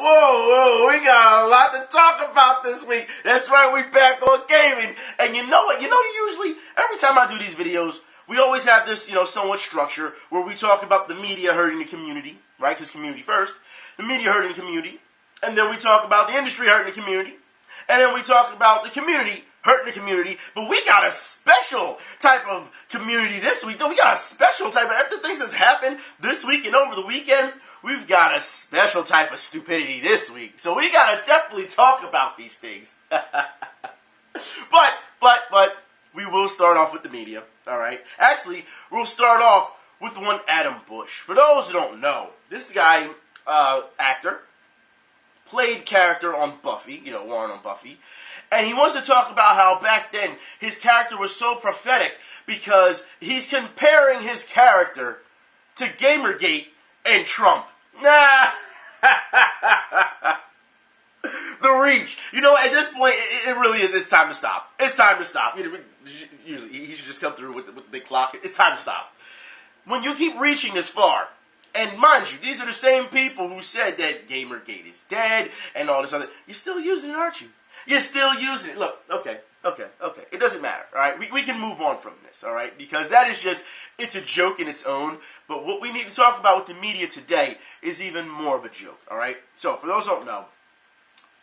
Whoa, we got a lot to talk about this week. That's right, we back on gaming. And you know what? Usually, every time I do these videos, we always have this, somewhat structure where we talk about the media hurting the community, right? Because community first. The media hurting the community. And then we talk about the industry hurting the community. And then we talk about the community hurting the community. But we got a special type of community this week. We got a special type of, after things that's happened this week and over the weekend, we've got a special type of stupidity this week. So we got to definitely talk about these things. But we will start off with the media, all right? Actually, we'll start off with one Adam Busch. For those who don't know, this guy, actor, played character on Buffy, Warren on Buffy, and he wants to talk about how back then his character was so prophetic because he's comparing his character to Gamergate and Trump. Nah. The reach. At this point, it really is. It's time to stop. It's time to stop. Usually, he should just come through with the big clock. It's time to stop. When you keep reaching this far, and mind you, these are the same people who said that Gamergate is dead and all this other. You're still using it, aren't you? You're still using it. Look, okay. It doesn't matter, all right? We can move on from this, all right? Because that is just, it's a joke in its own. But what we need to talk about with the media today is even more of a joke, all right? So, for those who don't know,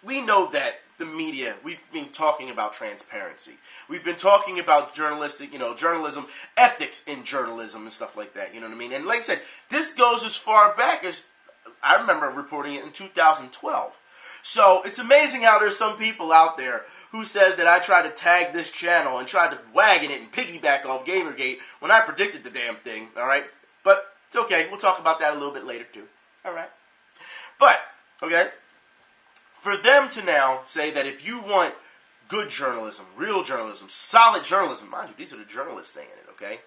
we know that the media, we've been talking about transparency. We've been talking about journalism, ethics in journalism and stuff like that, you know what I mean? And like I said, this goes as far back as, I remember reporting it in 2012. So, it's amazing how there's some people out there who says that I tried to tag this channel and tried to wagon it and piggyback off Gamergate when I predicted the damn thing, alright? But it's okay. We'll talk about that a little bit later, too. Alright? But, okay, for them to now say that if you want good journalism, real journalism, solid journalism, mind you, these are the journalists saying it, okay?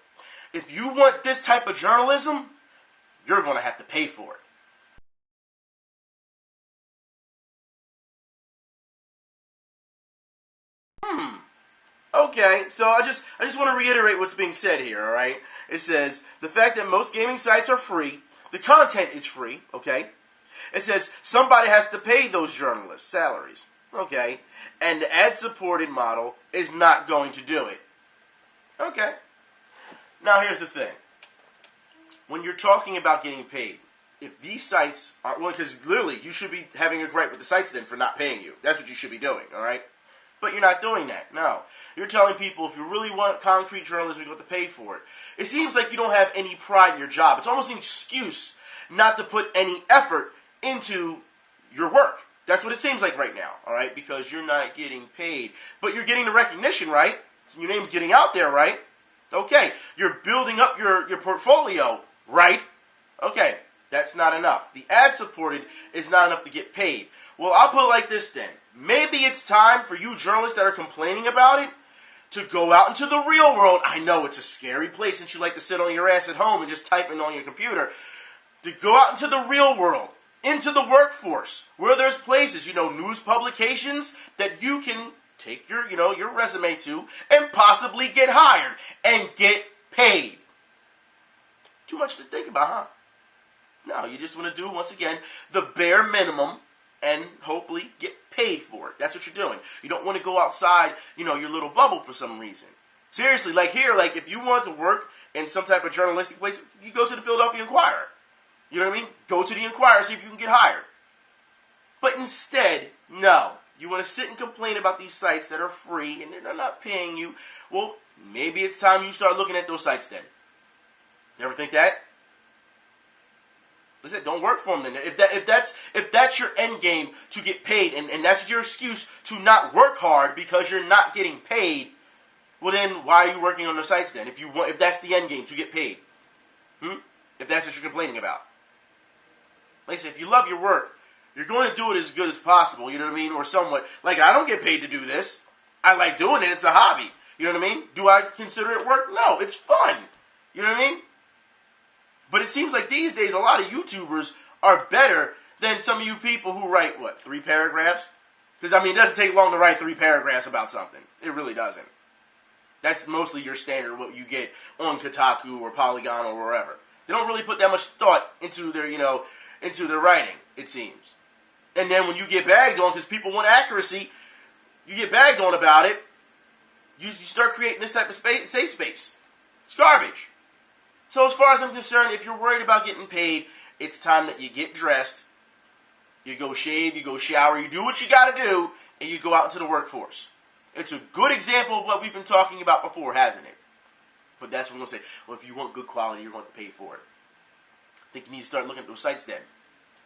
If you want this type of journalism, you're going to have to pay for it. Okay, so I just want to reiterate what's being said here, alright? It says, the fact that most gaming sites are free, the content is free, okay? It says, somebody has to pay those journalists salaries, okay? And the ad-supported model is not going to do it. Okay. Now here's the thing. When you're talking about getting paid, if these sites are, well, because literally, you should be having a gripe with the sites then for not paying you. That's what you should be doing, alright? But you're not doing that, no. You're telling people if you really want concrete journalism, you have to pay for it. It seems like you don't have any pride in your job. It's almost an excuse not to put any effort into your work. That's what it seems like right now, all right? Because you're not getting paid. But you're getting the recognition, right? Your name's getting out there, right? Okay. You're building up your portfolio, right? Okay. That's not enough. The ad-supported is not enough to get paid. Well, I'll put it like this then. Maybe it's time for you journalists that are complaining about it to go out into the real world. I know it's a scary place since you like to sit on your ass at home and just type in on your computer. To go out into the real world, into the workforce, where there's places, news publications that you can take your resume to and possibly get hired and get paid. Too much to think about, huh? No, you just want to do, once again, the bare minimum and hopefully get paid for it. That's what you're doing. You don't want to go outside, your little bubble for some reason. Seriously, like here, like if you want to work in some type of journalistic place, you go to the Philadelphia Inquirer. You know what I mean? Go to the Inquirer, see if you can get hired. But instead, no. You want to sit and complain about these sites that are free and they're not paying you. Well, maybe it's time you start looking at those sites then. You ever think that? Listen, don't work for them then. If that's your end game to get paid, and that's your excuse to not work hard because you're not getting paid, well then why are you working on the sites then? If that's the end game to get paid, if that's what you're complaining about. Listen, if you love your work, you're going to do it as good as possible. You know what I mean, or somewhat. Like I don't get paid to do this. I like doing it. It's a hobby. You know what I mean? Do I consider it work? No, it's fun. You know what I mean? But it seems like these days a lot of YouTubers are better than some of you people who write, 3 paragraphs? Because, it doesn't take long to write 3 paragraphs about something. It really doesn't. That's mostly your standard, what you get on Kotaku or Polygon or wherever. They don't really put that much thought into their, into their writing, it seems. And then when you get bagged on, because people want accuracy, you get bagged on about it, you start creating this type of safe space. It's garbage. So as far as I'm concerned, if you're worried about getting paid, it's time that you get dressed, you go shave, you go shower, you do what you got to do, and you go out into the workforce. It's a good example of what we've been talking about before, hasn't it? But that's what we're going to say. Well, if you want good quality, you're going to pay for it. I think you need to start looking at those sites then.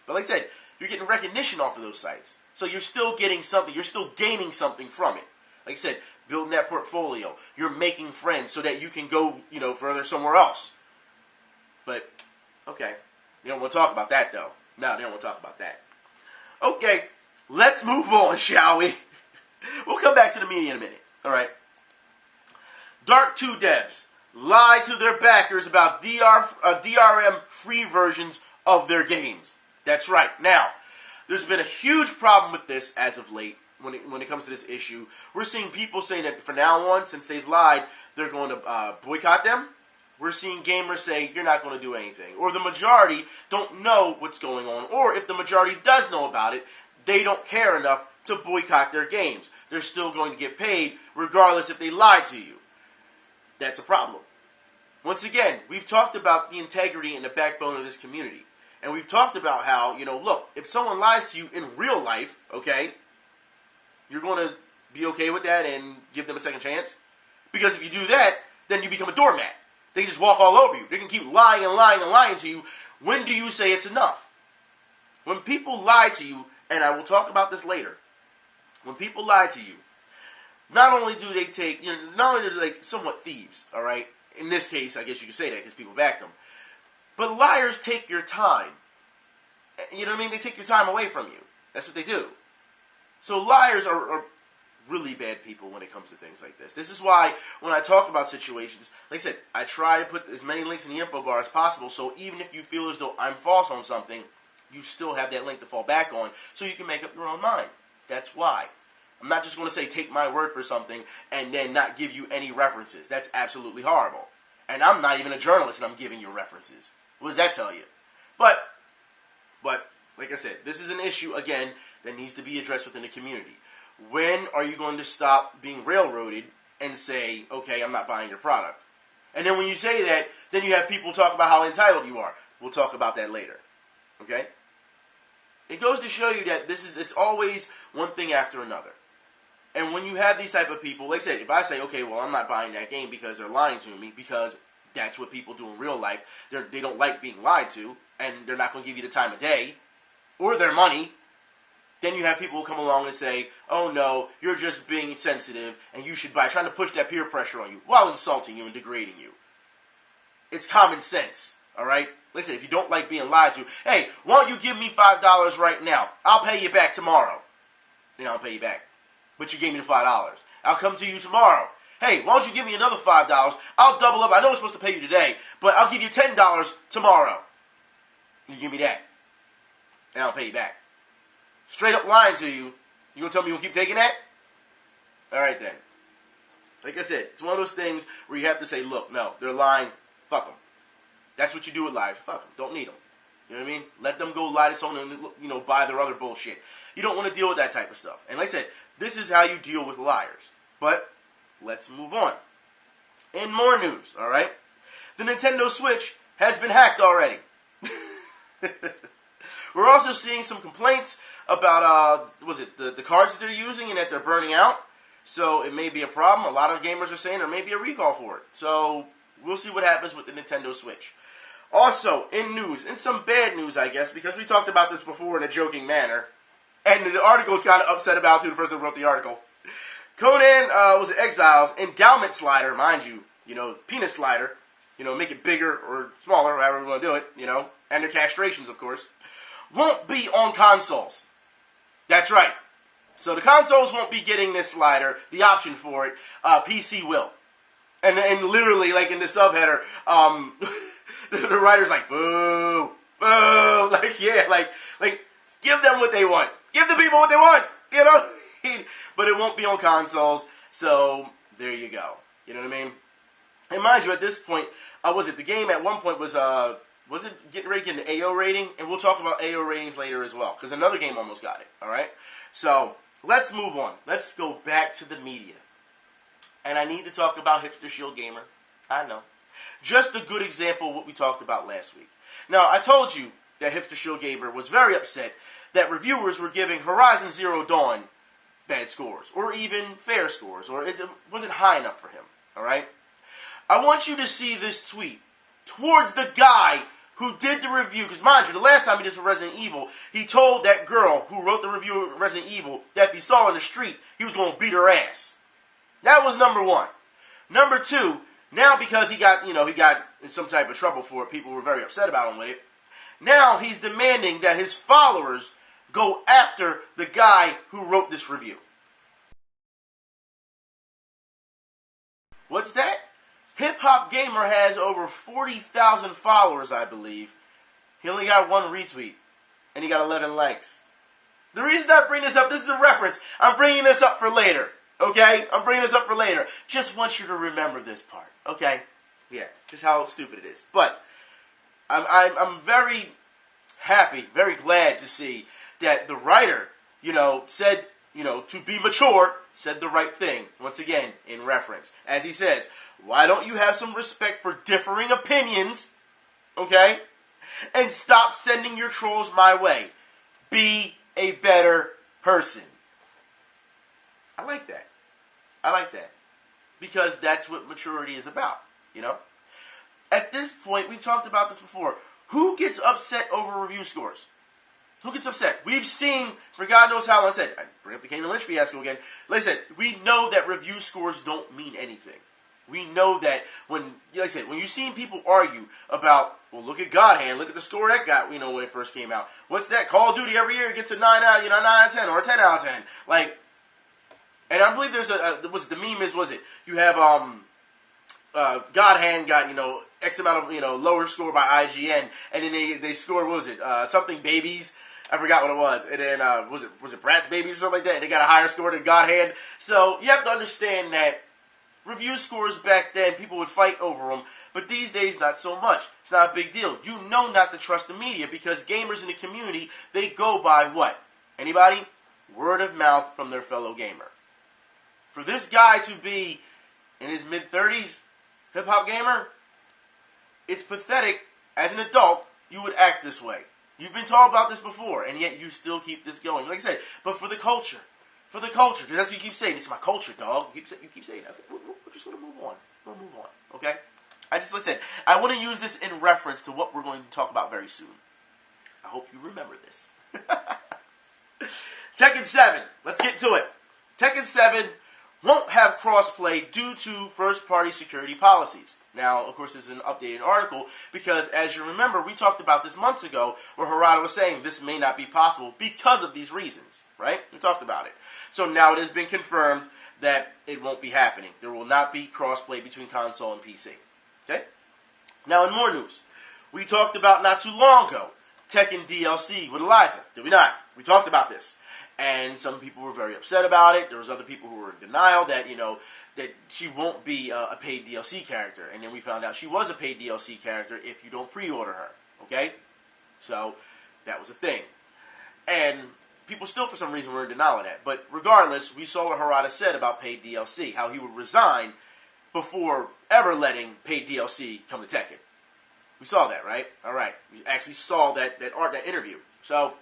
But like I said, you're getting recognition off of those sites. So you're still getting something. You're still gaining something from it. Like I said, building that portfolio. You're making friends so that you can go, further somewhere else. But, okay. They don't want to talk about that, though. No, they don't want to talk about that. Okay, let's move on, shall we? We'll come back to the media in a minute. All right. Dark 2 devs lie to their backers about DRM-free versions of their games. That's right. Now, there's been a huge problem with this as of late when it comes to this issue. We're seeing people saying that from now on, since they've lied, they're going to boycott them. We're seeing gamers say, you're not going to do anything. Or the majority don't know what's going on. Or if the majority does know about it, they don't care enough to boycott their games. They're still going to get paid regardless if they lied to you. That's a problem. Once again, we've talked about the integrity and the backbone of this community. And we've talked about how, look, if someone lies to you in real life, okay, you're going to be okay with that and give them a second chance. Because if you do that, then you become a doormat. They can just walk all over you. They can keep lying and lying and lying to you. When do you say it's enough? When people lie to you, and I will talk about this later, when people lie to you, not only do they take, not only are they somewhat thieves, all right? In this case, I guess you could say that because people back them. But liars take your time. You know what I mean? They take your time away from you. That's what they do. So liars are really bad people when it comes to things like this. This is why when I talk about situations, like I said, I try to put as many links in the info bar as possible, so even if you feel as though I'm false on something, you still have that link to fall back on, so you can make up your own mind. That's why. I'm not just going to say take my word for something and then not give you any references. That's absolutely horrible. And I'm not even a journalist and I'm giving you references. What does that tell you? But, like I said, this is an issue, again, that needs to be addressed within the community. When are you going to stop being railroaded and say, okay, I'm not buying your product? And then when you say that, then you have people talk about how entitled you are. We'll talk about that later. Okay? It goes to show you that it's always one thing after another. And when you have these type of people, like I said, if I say, okay, well, I'm not buying that game because they're lying to me, because that's what people do in real life. They don't like being lied to, and they're not going to give you the time of day or their money. Then you have people who come along and say, oh no, you're just being sensitive and you should buy, trying to push that peer pressure on you while insulting you and degrading you. It's common sense, all right? Listen, if you don't like being lied to, hey, why don't you give me $5 right now? I'll pay you back tomorrow. Then I'll pay you back. But you gave me the $5. I'll come to you tomorrow. Hey, why don't you give me another $5? I'll double up. I know I'm supposed to pay you today, but I'll give you $10 tomorrow. You give me that. And I'll pay you back. Straight up lying to you. You gonna tell me you gonna keep taking that? Alright then. Like I said, it's one of those things where you have to say, look, no, they're lying. Fuck them. That's what you do with lies. Fuck them. Don't need them. You know what I mean? Let them go lie to someone and, buy their other bullshit. You don't want to deal with that type of stuff. And like I said, this is how you deal with liars. But let's move on. In more news, alright? The Nintendo Switch has been hacked already. We're also seeing some complaints about, the cards that they're using and that they're burning out. So it may be a problem. A lot of gamers are saying there may be a recall for it. So we'll see what happens with the Nintendo Switch. Also, in news, in some bad news, I guess, because we talked about this before in a joking manner, and the article's kind of upset about it, too, the person who wrote the article. Conan Exiles endowment slider, mind you, penis slider, make it bigger or smaller, however we want to do it, and their castrations, of course, won't be on consoles. That's right. So the consoles won't be getting this slider, the option for it. PC will. And literally, like in the subheader, the writer's like, boo, boo, like, yeah, like, give them what they want. Give the people what they want, But it won't be on consoles, so there you go. You know what I mean? And mind you, at this point, the game at one point was was it getting ready to get an AO rating? And we'll talk about AO ratings later as well, because another game almost got it, all right? So, let's move on. Let's go back to the media. And I need to talk about Hipster Shield Gamer. I know. Just a good example of what we talked about last week. Now, I told you that Hipster Shield Gamer was very upset that reviewers were giving Horizon Zero Dawn bad scores, or even fair scores, or it wasn't high enough for him, all right? I want you to see this tweet towards the guy who did the review, because mind you, the last time he did for Resident Evil, he told that girl who wrote the review of Resident Evil that if he saw her in the street, he was going to beat her ass. That was number one. Number two, now because he got in some type of trouble for it, people were very upset about him with it, now he's demanding that his followers go after the guy who wrote this review. What's that? Hip Hop Gamer has over 40,000 followers, I believe. He only got 1 retweet, and he got 11 likes. The reason I bring this up, this is a reference. I'm bringing this up for later, okay? I'm bringing this up for later. Just want you to remember this part, okay? Yeah, just how stupid it is. But I'm very happy, very glad to see that the writer, said, to be mature, said the right thing. Once again, in reference. As he says, why don't you have some respect for differing opinions, okay? And stop sending your trolls my way. Be a better person. I like that. I like that. Because that's what maturity is about, At this point, we've talked about this before. Who gets upset over review scores? Who gets upset? We've seen, for God knows how long, I bring up the Kane Lynch fiasco again. Like I said, we know that review scores don't mean anything. We know that when you've seen people argue about, well, look at God Hand, look at the score that got, when it first came out. What's that? Call of Duty every year gets a 9 out of 10 or a 10 out of 10. And I believe there's the meme is, you have, God Hand got, X amount of, lower score by IGN, and then they scored, something babies. I forgot what it was. And then, was it Bratz Babies or something like that? And they got a higher score than God Hand. So, you have to understand that review scores back then, people would fight over them. But these days, not so much. It's not a big deal. You know not to trust the media because gamers in the community, they go by what? Anybody? Word of mouth from their fellow gamer. For this guy to be in his mid-30s, hip-hop gamer, it's pathetic. As an adult, you would act this way. You've been told about this before, and yet you still keep this going. Like I said, but for the culture. For the culture, because that's what you keep saying. It's my culture, dog. You keep saying that. We're just going to move on. We'll move on, okay? Like I said, I want to use this in reference to what we're going to talk about very soon. I hope you remember this. Tekken 7. Let's get to it. Tekken 7 won't have crossplay due to first-party security policies. Now, of course, this is an updated article because, as you remember, we talked about this months ago where Harada was saying this may not be possible because of these reasons, right? We talked about it. So now it has been confirmed that it won't be happening. There will not be crossplay between console and PC. Okay? Now, in more news, we talked about not too long ago Tekken DLC with Eliza. Did we not? We talked about this. And some people were very upset about it. There was other people who were in denial that, that she won't be a paid DLC character. And then we found out she was a paid DLC character if you don't pre-order her. Okay? So, that was a thing. And people still, for some reason, were in denial of that. But regardless, we saw what Harada said about paid DLC, how he would resign before ever letting paid DLC come to Tekken. We saw that, right? All right. We actually saw that interview. So,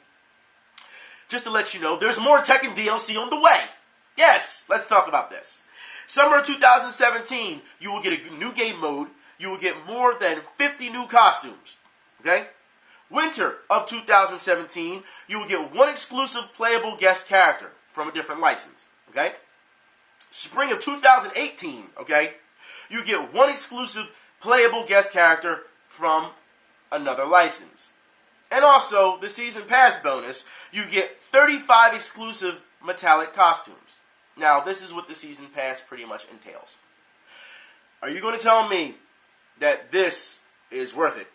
just to let you know, there's more Tekken DLC on the way. Yes, let's talk about this. Summer 2017, you will get a new game mode. You will get more than 50 new costumes. Okay? Winter of 2017, you will get one exclusive playable guest character from a different license. Okay? Spring of 2018, okay, you get one exclusive playable guest character from another license. And also, the Season Pass bonus, you get 35 exclusive metallic costumes. Now, this is what the Season Pass pretty much entails. Are you going to tell me that this is worth it?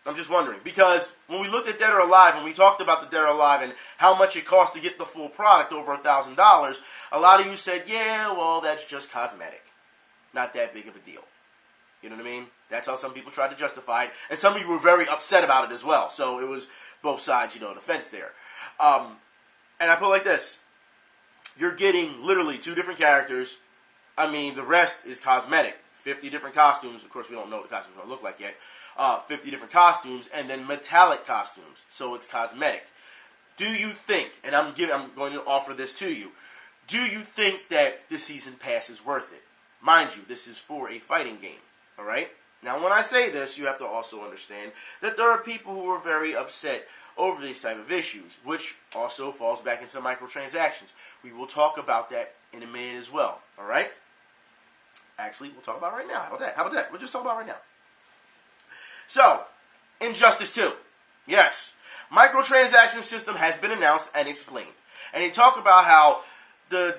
I'm just wondering. Because when we looked at Dead or Alive, and we talked about the Dead or Alive and how much it cost to get the full product, over $1,000, a lot of you said, yeah, well, that's just cosmetic. Not that big of a deal. You know what I mean? That's how some people tried to justify it, and some people were very upset about it as well. So it was both sides, of the fence there. And I put it like this. You're getting literally 2 different characters. I mean, the rest is cosmetic. 50 different costumes. Of course, we don't know what the costumes are going to look like yet. 50 different costumes, and then metallic costumes. So it's cosmetic. Do you think, and I'm going to offer this to you, do you think that the season pass is worth it? Mind you, this is for a fighting game. All right? Now, when I say this, you have to also understand that there are people who are very upset over these type of issues, which also falls back into microtransactions. We will talk about that in a minute as well. All right? Actually, we'll talk about it right now. How about that? We'll just talk about it right now. So, Injustice 2. Yes. Microtransaction system has been announced and explained. And they talk about how the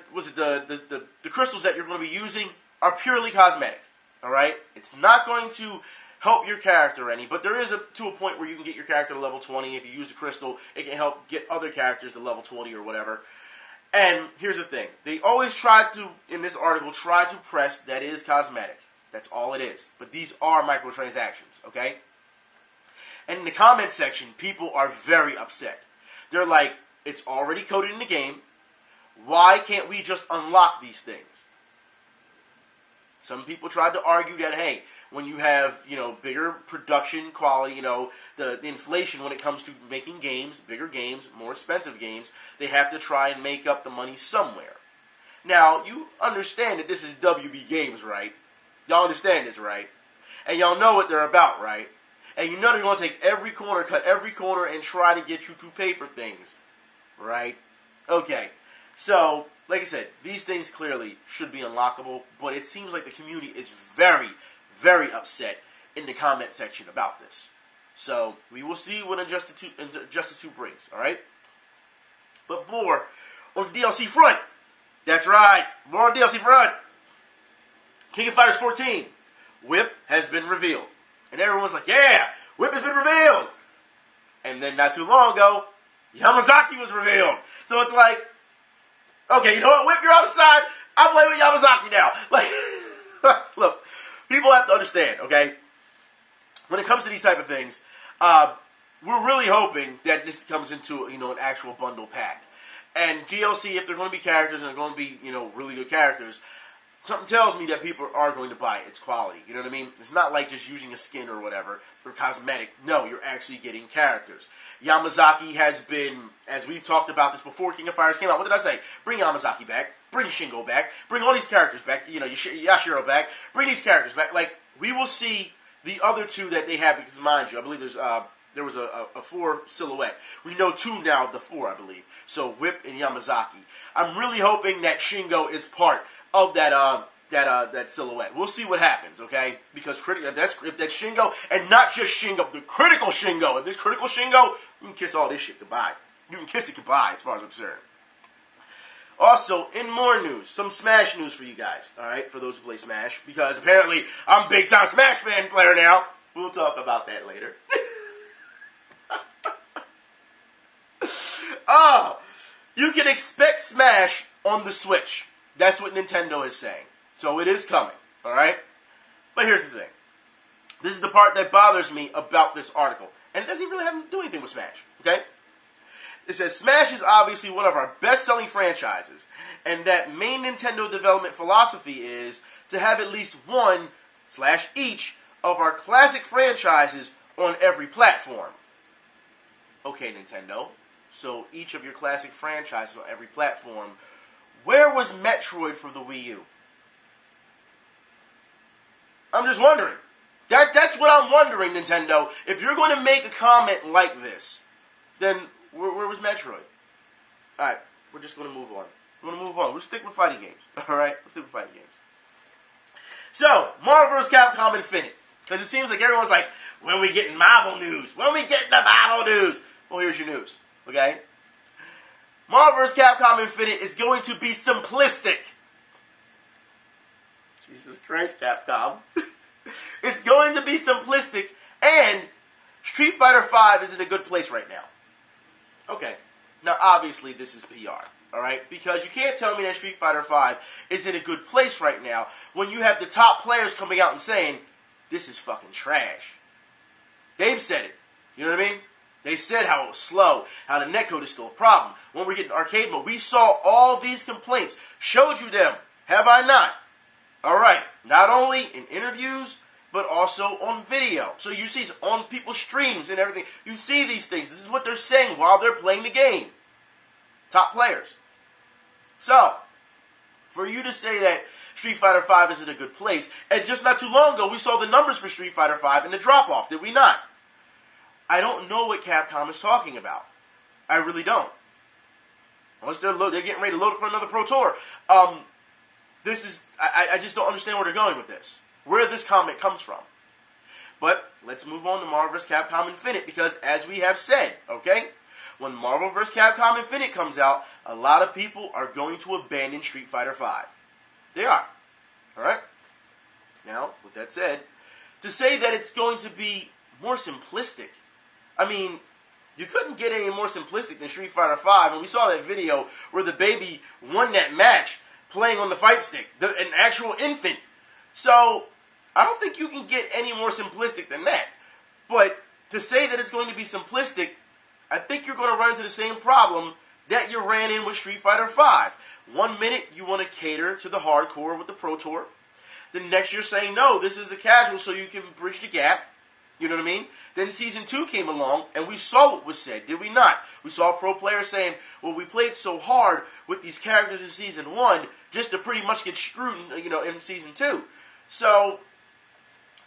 crystals that you're going to be using are purely cosmetic. All right? It's not going to help your character any, but there is to a point where you can get your character to level 20. If you use the crystal, it can help get other characters to level 20 or whatever. And here's the thing. They always try to, in this article, try to press that it is cosmetic. That's all it is. But these are microtransactions, okay? And in the comment section, people are very upset. They're like, it's already coded in the game. Why can't we just unlock these things? Some people tried to argue that, hey, when you have, bigger production quality, the inflation when it comes to making games, bigger games, more expensive games, they have to try and make up the money somewhere. Now, you understand that this is WB Games, right? Y'all understand this, right? And y'all know what they're about, right? And you know they're going to take every corner, cut every corner, and try to get you to pay for things, right? Okay, so, like I said, these things clearly should be unlockable, but it seems like the community is very, very upset in the comment section about this. So, we will see what Injustice 2 brings, alright? But more on the DLC front. That's right, more on the DLC front. King of Fighters 14, Whip has been revealed. And everyone's like, yeah, Whip has been revealed. And then not too long ago, Yamazaki was revealed. So it's like, okay, you know what, Whip, you're on the side. I'm playing with Yamazaki now. Like, look, people have to understand, okay? When it comes to these type of things, we're really hoping that this comes into, an actual bundle pack. And DLC, if they're going to be characters and they're going to be, really good characters, something tells me that people are going to buy it. It's quality. You know what I mean? It's not like just using a skin or whatever, or cosmetic. No, you're actually getting characters. Yamazaki has been, as we've talked about this before King of Fighters came out, what did I say? Bring Yamazaki back. Bring Shingo back. Bring all these characters back. Yashiro back. Bring these characters back. Like, we will see the other 2 that they have, because mind you, I believe there was a 4 silhouette. We know 2 now of the 4, I believe. So, Whip and Yamazaki. I'm really hoping that Shingo is part of that silhouette. We'll see what happens, okay? Because if that's Shingo, and not just Shingo, the critical Shingo. If this critical Shingo, you can kiss all this shit goodbye. You can kiss it goodbye, as far as I'm concerned. Also, in more news, some Smash news for you guys, alright? For those who play Smash, because apparently I'm a big-time Smash fan player now. We'll talk about that later. Oh, you can expect Smash on the Switch. That's what Nintendo is saying. So it is coming, alright? But here's the thing. This is the part that bothers me about this article. And it doesn't really have to do anything with Smash, okay? It says, Smash is obviously one of our best-selling franchises, and that main Nintendo development philosophy is to have at least one / each of our classic franchises on every platform. Okay, Nintendo. So each of your classic franchises on every platform. Where was Metroid for the Wii U? I'm just wondering. That's what I'm wondering, Nintendo. If you're going to make a comment like this, then where was Metroid? Alright, we're just going to move on. We're going to move on. We'll stick with fighting games. Alright, we'll stick with fighting games. So, Marvel vs. Capcom Infinite. Because it seems like everyone's like, when we getting Marvel news? When we getting the Marvel news? Well, here's your news. Okay? Marvel vs. Capcom Infinite is going to be simplistic. Jesus Christ, Capcom. It's going to be simplistic, and Street Fighter V is in a good place right now. Okay. Now, obviously, this is PR, alright? Because you can't tell me that Street Fighter V is in a good place right now when you have the top players coming out and saying, this is fucking trash. They've said it. You know what I mean? They said how it was slow, how the netcode is still a problem. When we're getting arcade mode, we saw all these complaints. Showed you them. Have I not? All right. Not only in interviews, but also on video. So you see on people's streams and everything. You see these things. This is what they're saying while they're playing the game. Top players. So, for you to say that Street Fighter V isn't a good place, and just not too long ago, we saw the numbers for Street Fighter V and the drop-off, did we not? I don't know what Capcom is talking about. I really don't. Unless they're getting ready to load it for another Pro Tour. I just don't understand where they're going with this. Where this comment comes from. But let's move on to Marvel vs. Capcom Infinite, because as we have said, okay, when Marvel vs. Capcom Infinite comes out, a lot of people are going to abandon Street Fighter V. They are. Alright? Now, with that said, to say that it's going to be more simplistic, I mean, you couldn't get any more simplistic than Street Fighter V, and we saw that video where the baby won that match playing on the fight stick, an actual infant. So, I don't think you can get any more simplistic than that. But to say that it's going to be simplistic, I think you're going to run into the same problem that you ran in with Street Fighter V. 1 minute you want to cater to the hardcore with the Pro Tour. The next you're saying, no, this is the casual so you can bridge the gap. You know what I mean? Then Season 2 came along, and we saw what was said, did we not? We saw pro players saying, well, we played so hard with these characters in Season 1 just to pretty much get screwed in Season 2. So,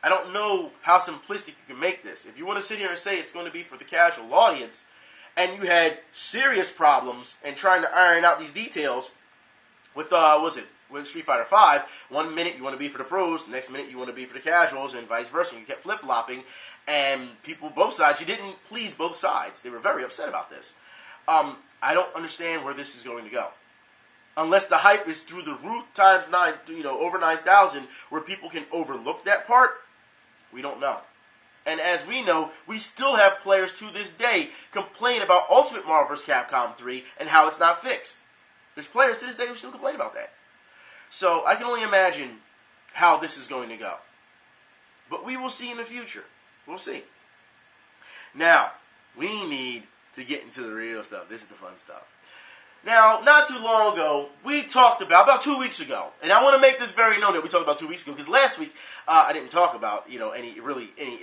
I don't know how simplistic you can make this. If you want to sit here and say it's going to be for the casual audience, and you had serious problems in trying to iron out these details with, with Street Fighter V, 1 minute you want to be for the pros, next minute you want to be for the casuals, and vice versa. You kept flip-flopping, and people, both sides, you didn't please both sides. They were very upset about this. I don't understand where this is going to go. Unless the hype is through the roof times 9, over 9,000, where people can overlook that part, we don't know. And as we know, we still have players to this day complain about Ultimate Marvel vs. Capcom 3 and how it's not fixed. There's players to this day who still complain about that. So I can only imagine how this is going to go. But we will see in the future. We'll see. Now, we need to get into the real stuff. This is the fun stuff. Now, not too long ago, we talked about 2 weeks ago, and I want to make this very known that we talked about 2 weeks ago, because last week I didn't talk about any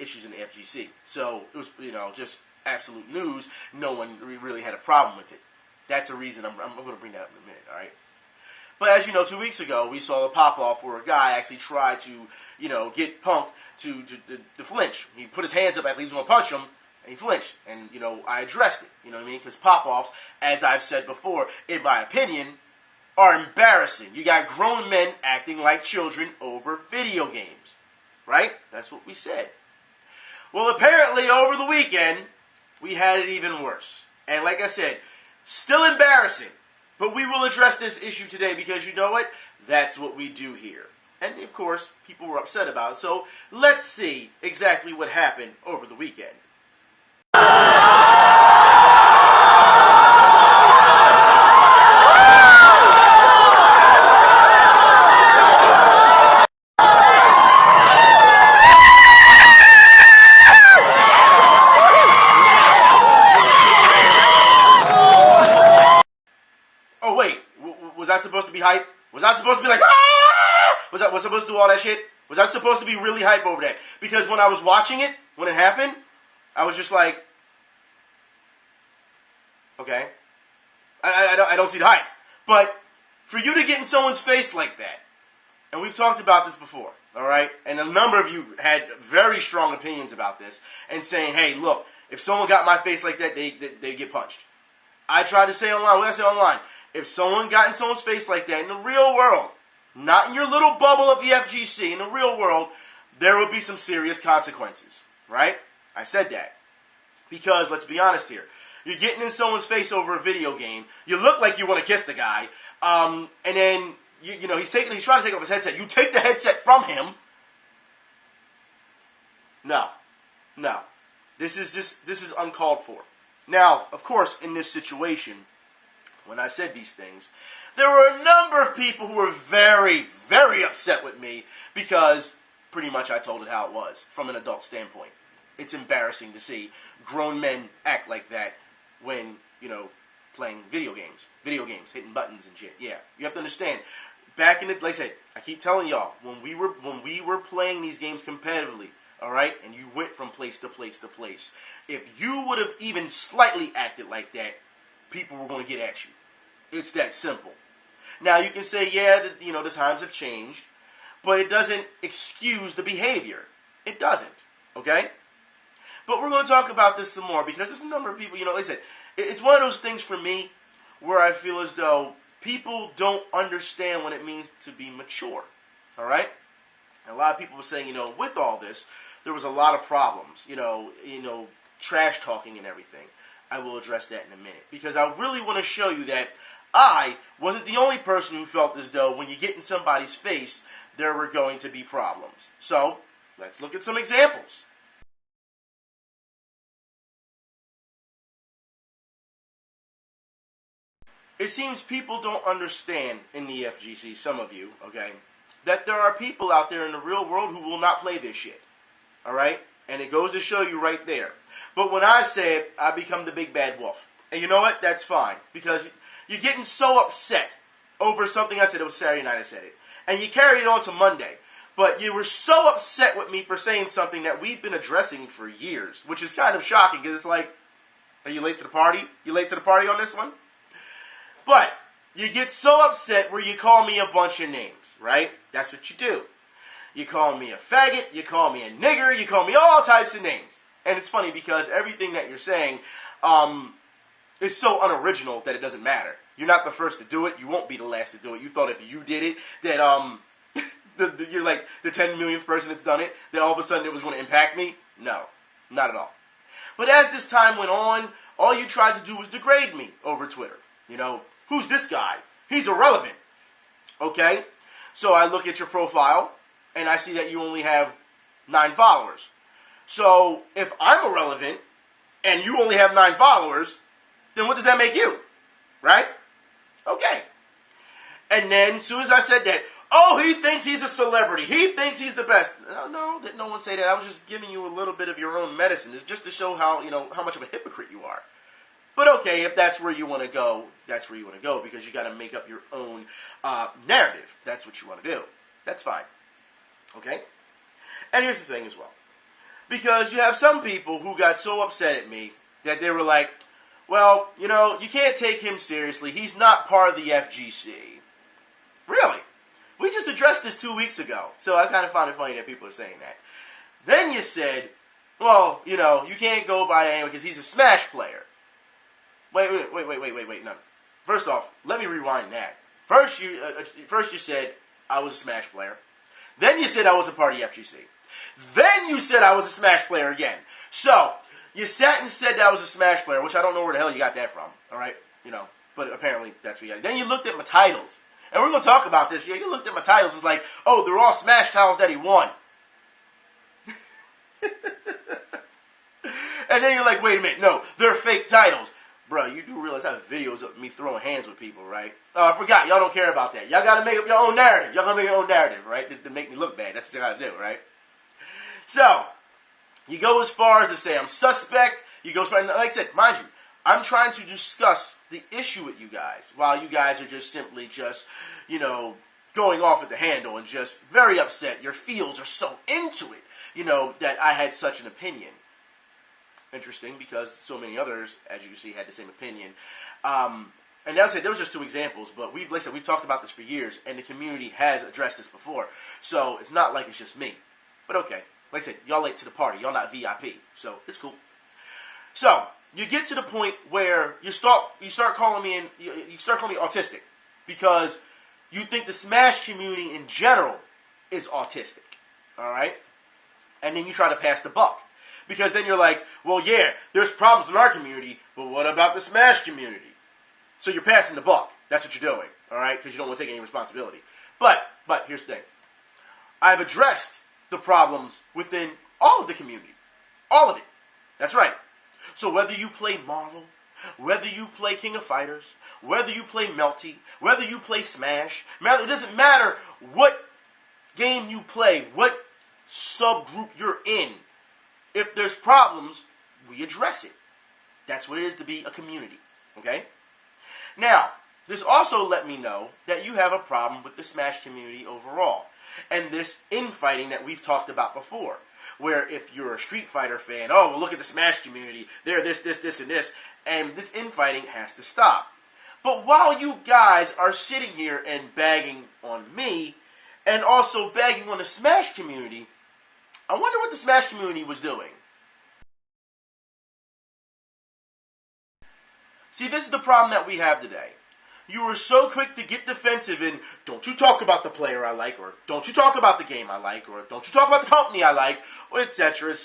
issues in the FGC. So it was just absolute news. No one really had a problem with it. That's a reason I'm going to bring that up in a minute. All right. But as you know, 2 weeks ago we saw the pop off where a guy actually tried to get Punk to flinch. He put his hands up like he was going to punch him. And he flinched, and, I addressed it, you know what I mean? Because pop-offs, as I've said before, in my opinion, are embarrassing. You got grown men acting like children over video games, right? That's what we said. Well, apparently, over the weekend, we had it even worse. And like I said, still embarrassing, but we will address this issue today because you know what? That's what we do here. And, of course, people were upset about it. So, let's see exactly what happened over the weekend. Oh wait, was I supposed to be hype? Was I supposed to be like, ah? Was I supposed to do all that shit? Was I supposed to be really hype over that? Because when I was watching it, when it happened, I was just like, okay, I don't see the hype. But for you to get in someone's face like that, and we've talked about this before, all right? And a number of you had very strong opinions about this and saying, hey, look, if someone got in my face like that, they get punched. I tried to say online, what did I say online? If someone got in someone's face like that in the real world, not in your little bubble of the FGC, in the real world, there will be some serious consequences, right? I said that. Because, let's be honest here, you're getting in someone's face over a video game, you look like you want to kiss the guy, and then, he's trying to take off his headset. You take the headset from him. No. This is uncalled for. Now, of course, in this situation, when I said these things, there were a number of people who were very, very upset with me because pretty much I told it how it was from an adult standpoint. It's embarrassing to see grown men act like that when, playing video games, hitting buttons and shit. Yeah, you have to understand. Back in the, like I said, I keep telling y'all, when we were playing these games competitively, all right, and you went from place to place to place, if you would have even slightly acted like that, people were going to get at you. It's that simple. Now you can say, yeah, the times have changed, but it doesn't excuse the behavior. It doesn't. Okay. But we're going to talk about this some more because there's a number of people, like I said, it's one of those things for me where I feel as though people don't understand what it means to be mature. All right? And a lot of people were saying, with all this, there was a lot of problems, trash talking and everything. I will address that in a minute because I really want to show you that I wasn't the only person who felt as though when you get in somebody's face, there were going to be problems. So, let's look at some examples. It seems people don't understand in the FGC, some of you, okay, that there are people out there in the real world who will not play this shit. All right? And it goes to show you right there. But when I say it, I become the big bad wolf. And you know what? That's fine. Because you're getting so upset over something I said. It was Saturday night I said it. And you carried it on to Monday. But you were so upset with me for saying something that we've been addressing for years. Which is kind of shocking. Because it's like, are you late to the party? You late to the party on this one? But you get so upset where you call me a bunch of names, right? That's what you do. You call me a faggot, you call me a nigger, you call me all types of names. And it's funny because everything that you're saying is so unoriginal that it doesn't matter. You're not the first to do it. You won't be the last to do it. You thought if you did it, that you're like the 10 millionth person that's done it, that all of a sudden it was going to impact me? No, not at all. But as this time went on, all you tried to do was degrade me over Twitter. Who's this guy? He's irrelevant. Okay? So I look at your profile, and I see that you only have 9 followers. So if I'm irrelevant, and you only have 9 followers, then what does that make you? Right? Okay. And then, as soon as I said that, oh, he thinks he's a celebrity. He thinks he's the best. No, didn't no one say that. I was just giving you a little bit of your own medicine. It's just to show how much of a hypocrite you are. But okay, if that's where you want to go, that's where you want to go because you got to make up your own narrative. That's what you want to do. That's fine. Okay? And here's the thing as well. Because you have some people who got so upset at me that they were like, well, you can't take him seriously. He's not part of the FGC. Really? We just addressed this 2 weeks ago. So I kind of find it funny that people are saying that. Then you said, well, you can't go by him because he's a Smash player. Wait, no. First off, let me rewind that. First you said I was a Smash player. Then you said I was a part of the FGC. Then you said I was a Smash player again. So, you sat and said that I was a Smash player, which I don't know where the hell you got that from. Alright? But apparently that's what you got. Then you looked at my titles. And we're going to talk about this. Yeah, you looked at my titles. It was like, oh, they're all Smash titles that he won. And then you're like, wait a minute. No, they're fake titles. Bro, you do realize I have videos of me throwing hands with people, right? Oh, I forgot. Y'all don't care about that. Y'all got to make up your own narrative. Y'all got to make your own narrative, right? To make me look bad. That's what you got to do, right? So, you go as far as to say I'm suspect. You go as far, like I said, mind you, I'm trying to discuss the issue with you guys while you guys are just simply going off at the handle and just very upset. Your feels are so into it, that I had such an opinion. Interesting, because so many others, as you can see, had the same opinion. And as I said, there was just 2 examples, but like I said, we've talked about this for years, and the community has addressed this before. So it's not like it's just me. But okay, like I said, y'all late to the party. Y'all not VIP, so it's cool. So you get to the point where you start calling me autistic because you think the Smash community in general is autistic. All right, and then you try to pass the buck. Because then you're like, well, yeah, there's problems in our community, but what about the Smash community? So you're passing the buck. That's what you're doing, all right? Because you don't want to take any responsibility. But here's the thing. I've addressed the problems within all of the community. All of it. That's right. So whether you play Marvel, whether you play King of Fighters, whether you play Melty, whether you play Smash, it doesn't matter what game you play, what subgroup you're in. If there's problems, we address it. That's what it is to be a community. Okay? Now, this also let me know that you have a problem with the Smash community overall. And this infighting that we've talked about before. Where if you're a Street Fighter fan, oh, well, look at the Smash community. They're this, and this. And this infighting has to stop. But while you guys are sitting here and bagging on me, and also bagging on the Smash community, I wonder what the Smash community was doing. See, this is the problem that we have today. You were so quick to get defensive and don't you talk about the player I like, or don't you talk about the game I like, or don't you talk about the company I like, or etc.,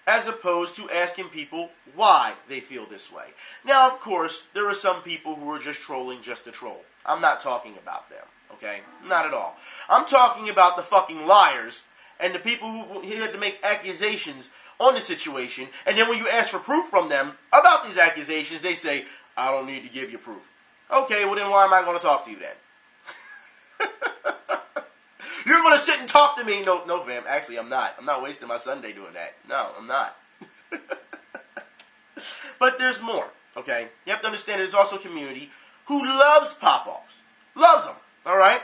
as opposed to asking people why they feel this way. Now, of course, there are some people who are just trolling just to troll. I'm not talking about them, okay? Not at all. I'm talking about the fucking liars and the people who had to make accusations on the situation, and then when you ask for proof from them about these accusations, they say, I don't need to give you proof. Okay, well then why am I going to talk to you then? You're going to sit and talk to me? No, fam. Actually, I'm not. I'm not wasting my Sunday doing that. No, I'm not. But there's more, okay? You have to understand there's also a community who loves pop-offs. Loves them, all right?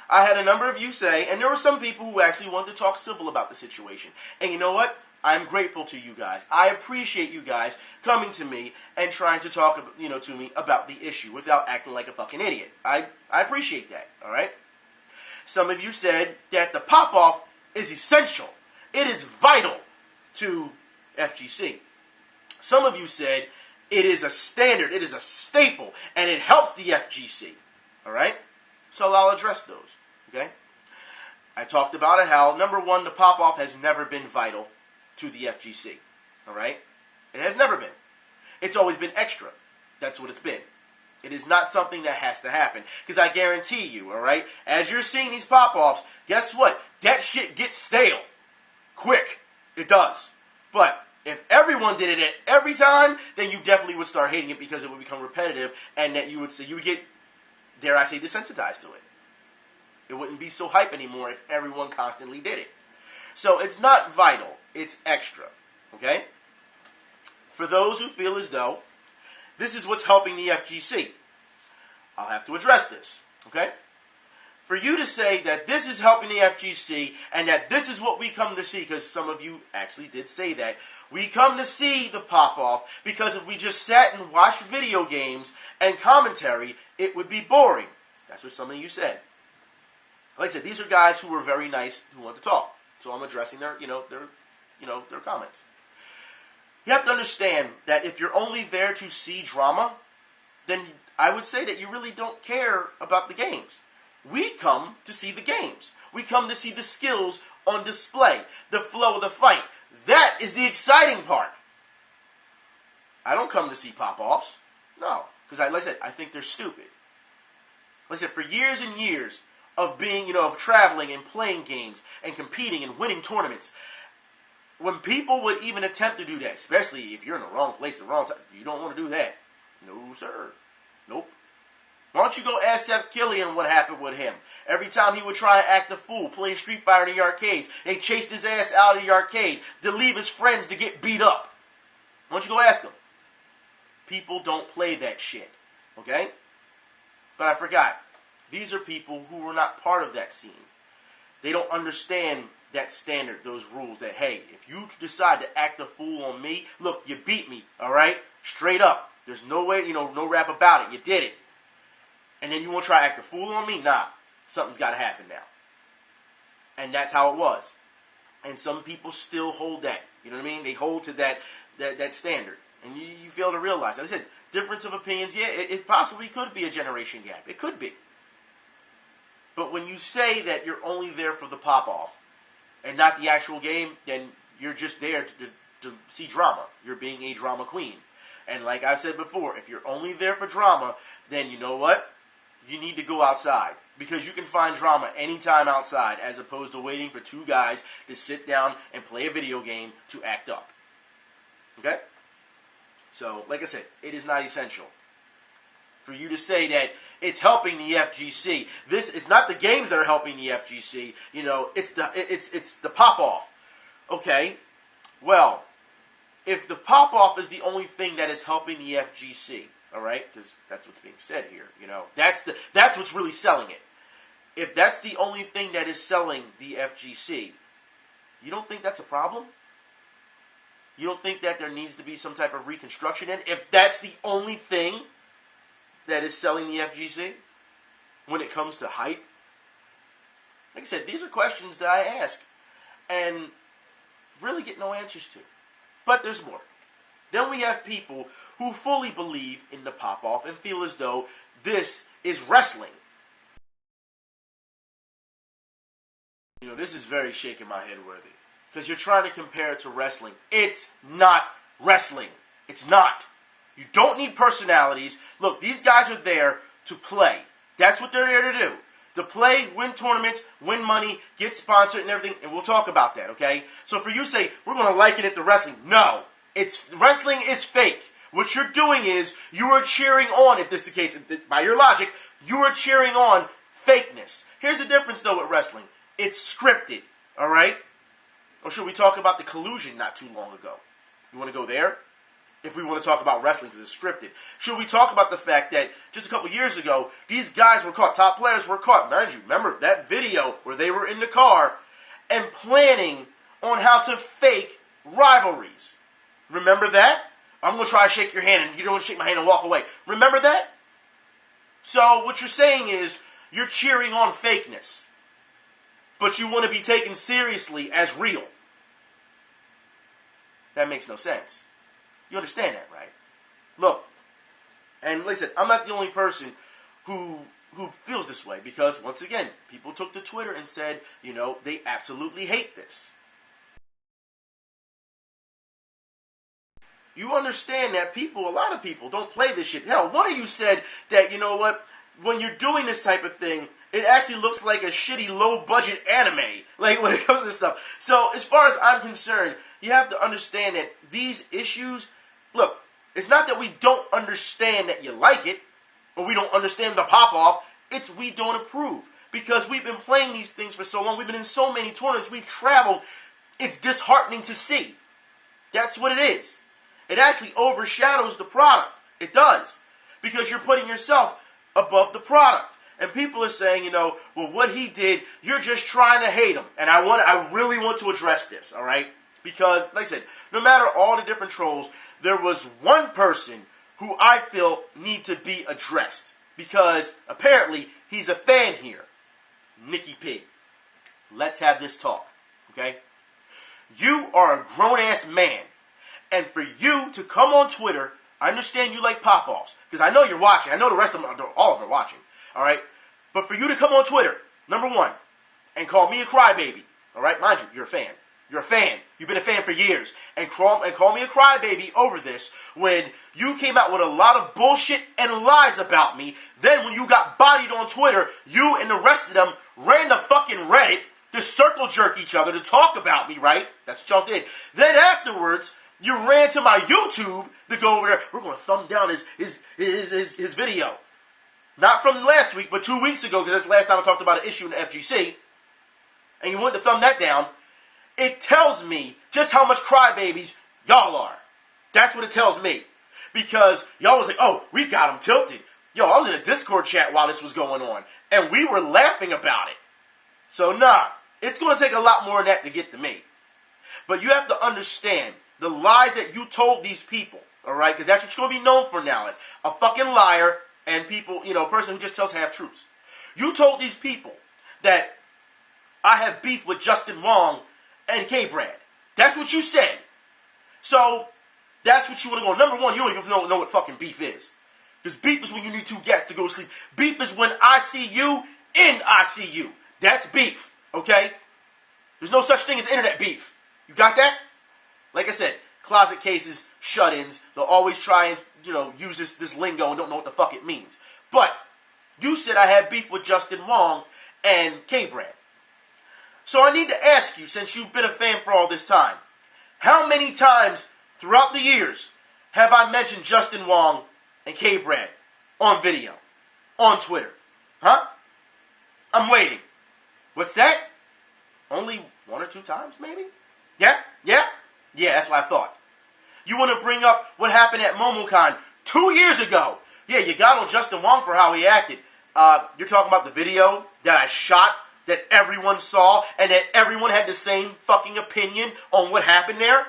I had a number of you say, and there were some people who actually wanted to talk civil about the situation. And you know what? I'm grateful to you guys. I appreciate you guys coming to me and trying to talk, to me about the issue without acting like a fucking idiot. I appreciate that, all right? Some of you said that the pop-off is essential. It is vital to FGC. Some of you said it is a standard, it is a staple, and it helps the FGC, all right? So I'll address those, okay? I talked about it how, number one, the pop-off has never been vital to the FGC, all right? It has never been. It's always been extra. That's what it's been. It is not something that has to happen. Because I guarantee you, all right, as you're seeing these pop-offs, guess what? That shit gets stale. Quick. It does. But if everyone did it at every time, then you definitely would start hating it because it would become repetitive and that you would get, dare I say, desensitized to it. It wouldn't be so hype anymore if everyone constantly did it. So it's not vital. It's extra. Okay? For those who feel as though this is what's helping the FGC, I'll have to address this. Okay? For you to say that this is helping the FGC and that this is what we come to see, because some of you actually did say that, we come to see the pop-off because if we just sat and watched video games and commentary, it would be boring. That's what some of you said. Like I said, these are guys who were very nice who want to talk. So I'm addressing their comments. You have to understand that if you're only there to see drama, then I would say that you really don't care about the games. We come to see the games. We come to see the skills on display, the flow of the fight. That is the exciting part. I don't come to see pop-offs. No. Because like I said, I think they're stupid. Like I said, for years and years of being, of traveling and playing games and competing and winning tournaments, when people would even attempt to do that, especially if you're in the wrong place at the wrong time, you don't want to do that. No, sir. Nope. Why don't you go ask Seth Killian what happened with him? Every time he would try to act a fool, playing Street Fighter in the arcades, they chased his ass out of the arcade to leave his friends to get beat up. Why don't you go ask him? People don't play that shit. Okay? But I forgot. These are people who were not part of that scene. They don't understand that standard, those rules, that, hey, if you decide to act a fool on me, look, you beat me, all right? Straight up. There's no way, no rap about it. You did it. And then you want to try to act a fool on me? Nah. Something's got to happen now. And that's how it was. And some people still hold that. You know what I mean? They hold to that standard. And you fail to realize that. I said, difference of opinions, yeah, it possibly could be a generation gap. It could be. But when you say that you're only there for the pop-off and not the actual game, then you're just there to see drama. You're being a drama queen. And like I've said before, if you're only there for drama, then you know what? You need to go outside. Because you can find drama anytime outside as opposed to waiting for two guys to sit down and play a video game to act up. Okay? So, like I said, it is not essential. for you to say that it's helping the FGC. It's not the games that are helping the FGC. You know, it's the pop-off. Okay, well, if the pop-off is the only thing that is helping the FGC, all right, because that's what's being said here. You know, that's what's really selling it. If that's the only thing that is selling the FGC, you don't think that's a problem? You don't think that there needs to be some type of reconstruction in? If that's the only thing that is selling the FGC when it comes to hype? Like I said, these are questions that I ask and really get no answers to. But there's more. Then we have people who fully believe in the pop-off and feel as though this is wrestling. You know, this is very shaking my head worthy. Because you're trying to compare it to wrestling. It's not wrestling. It's not. You don't need personalities. Look, these guys are there to play. That's what they're there to do. To play, win tournaments, win money, get sponsored and everything. And we'll talk about that, okay? So for you to say, we're going to liken it to wrestling. No. Wrestling is fake. What you're doing is, you are cheering on, if this is the case, by your logic, you are cheering on fakeness. Here's the difference, though, with wrestling. It's scripted, all right? Or should we talk about the collusion not too long ago? You want to go there? If we want to talk about wrestling because it's scripted. Should we talk about the fact that just a couple years ago, these guys were caught, top players were caught. Mind you, remember that video where they were in the car and planning on how to fake rivalries. Remember that? I'm going to try to shake your hand and you don't want to shake my hand and walk away. Remember that? So what you're saying is you're cheering on fakeness. But you want to be taken seriously as real. That makes no sense. You understand that, right? Look, and like I said, I'm not the only person who feels this way. Because, once again, people took to Twitter and said, you know, they absolutely hate this. You understand that a lot of people don't play this shit. Hell, one of you said that, you know what, when you're doing this type of thing, it actually looks like a shitty low-budget anime, like when it comes to this stuff. So, as far as I'm concerned, you have to understand that these issues, look, it's not that we don't understand that you like it, or we don't understand the pop-off, it's we don't approve. Because we've been playing these things for so long, we've been in so many tournaments, we've traveled, it's disheartening to see. That's what it is. It actually overshadows the product. It does. Because you're putting yourself above the product. And people are saying, you know, well, what he did, you're just trying to hate him. And I really want to address this, all right? Because, like I said, no matter all the different trolls, there was one person who I feel need to be addressed. Because, apparently, he's a fan here. Nicky Pig. Let's have this talk, okay? You are a grown-ass man. And for you to come on Twitter, I understand you like pop-offs. Because I know you're watching. I know the rest of them, all of them are watching. All right? But for you to come on Twitter, number one, and call me a crybaby, all right? Mind you, you're a fan. You're a fan. You've been a fan for years. And call me a crybaby over this when you came out with a lot of bullshit and lies about me. Then when you got bodied on Twitter, you and the rest of them ran to fucking Reddit to circle jerk each other to talk about me, right? That's what y'all did. Then afterwards, you ran to my YouTube to go over there. We're going to thumb down his video. Not from last week, but 2 weeks ago, because that's the last time I talked about an issue in the FGC. And you went to thumb that down. It tells me just how much crybabies y'all are. That's what it tells me. Because y'all was like, oh, we got him tilted. Yo, I was in a Discord chat while this was going on. And we were laughing about it. So, nah, it's going to take a lot more than that to get to me. But you have to understand the lies that you told these people, all right? Because that's what you're going to be known for now, as a fucking liar and people, you know, a person who just tells half-truths. You told these people that I have beef with Justin Wong and K-Brad. That's what you said. So, that's what you want to go. Number one, you don't even know what fucking beef is. Because beef is when you need two gats to go to sleep. Beef is when I see you in ICU. That's beef, okay? There's no such thing as internet beef. You got that? Like I said, closet cases, shut-ins, they'll always try and, you know, use this lingo and don't know what the fuck it means. But you said I had beef with Justin Wong and K-Brad. So I need to ask you, since you've been a fan for all this time, how many times throughout the years have I mentioned Justin Wong and K-Brad? on video, on Twitter. Huh? I'm waiting. What's that? Only 1 or 2 times, maybe? Yeah? Yeah, that's what I thought. You want to bring up what happened at MomoCon 2 years ago. Yeah, you got on Justin Wong for how he acted. You're talking about the video that I shot, that everyone saw, and that everyone had the same fucking opinion on what happened there?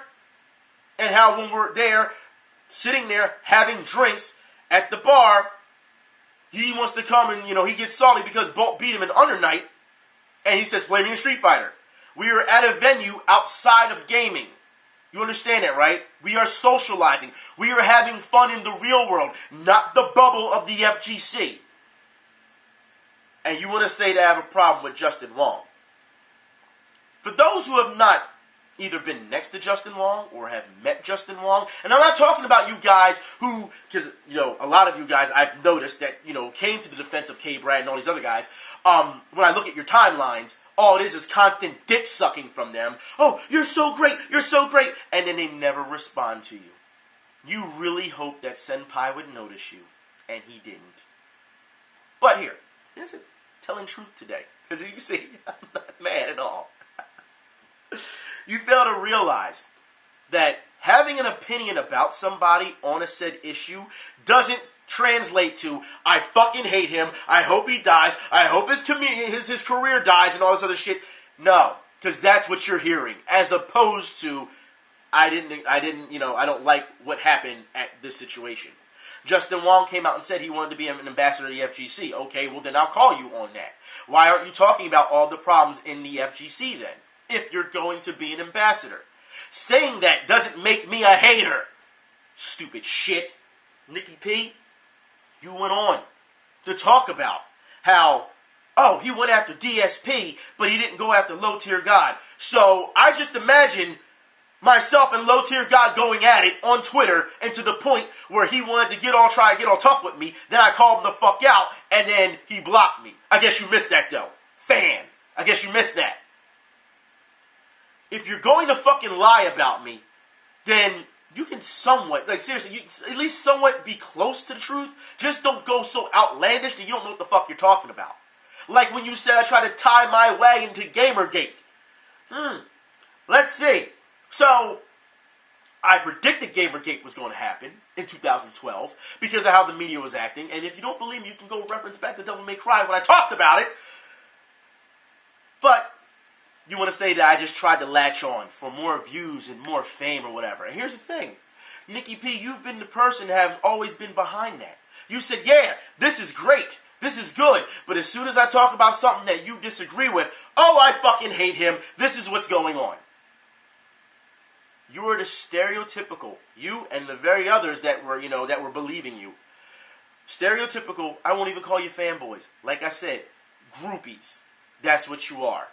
And how when we're there, sitting there, having drinks at the bar, he wants to come and, he gets salty because Bolt beat him in Under Night, and he says, blame me in Street Fighter. We are at a venue outside of gaming. You understand that, right? We are socializing. We are having fun in the real world, not the bubble of the FGC. And you want to say that I have a problem with Justin Wong. For those who have not either been next to Justin Wong or have met Justin Wong, and I'm not talking about you guys who, because, a lot of you guys I've noticed that, came to the defense of K-Brad and all these other guys. When I look at your timelines, all it is constant dick sucking from them. Oh, you're so great, and then they never respond to you. You really hope that Senpai would notice you, and he didn't. But here, this is telling truth today, because you see, I'm not mad at all. You fail to realize that having an opinion about somebody on a said issue doesn't translate to, I fucking hate him, I hope he dies, I hope his career dies, and all this other shit. No, because that's what you're hearing, as opposed to, I don't like what happened at this situation. Justin Wong came out and said he wanted to be an ambassador to the FGC. Okay, well then I'll call you on that. Why aren't you talking about all the problems in the FGC then, if you're going to be an ambassador? Saying that doesn't make me a hater. Stupid shit. Nikki P, you went on to talk about how, he went after DSP, but he didn't go after Low Tier God. So I just imagine myself and Low Tier God going at it on Twitter, and to the point where he wanted to try to get all tough with me. Then I called him the fuck out, and then he blocked me. I guess you missed that though. Fan. I guess you missed that. If you're going to fucking lie about me, then you can somewhat, seriously, you at least somewhat be close to the truth. Just don't go so outlandish that you don't know what the fuck you're talking about. Like when you said I tried to tie my wagon to Gamergate. Let's see. So, I predicted Gamergate was going to happen in 2012 because of how the media was acting. And if you don't believe me, you can go reference back to Devil May Cry when I talked about it. But you want to say that I just tried to latch on for more views and more fame or whatever. And here's the thing. Nikki P, you've been the person that has always been behind that. You said, yeah, this is great. This is good. But as soon as I talk about something that you disagree with, I fucking hate him. This is what's going on. You are the stereotypical, you and the very others that were believing you. Stereotypical, I won't even call you fanboys. Like I said, groupies. That's what you are.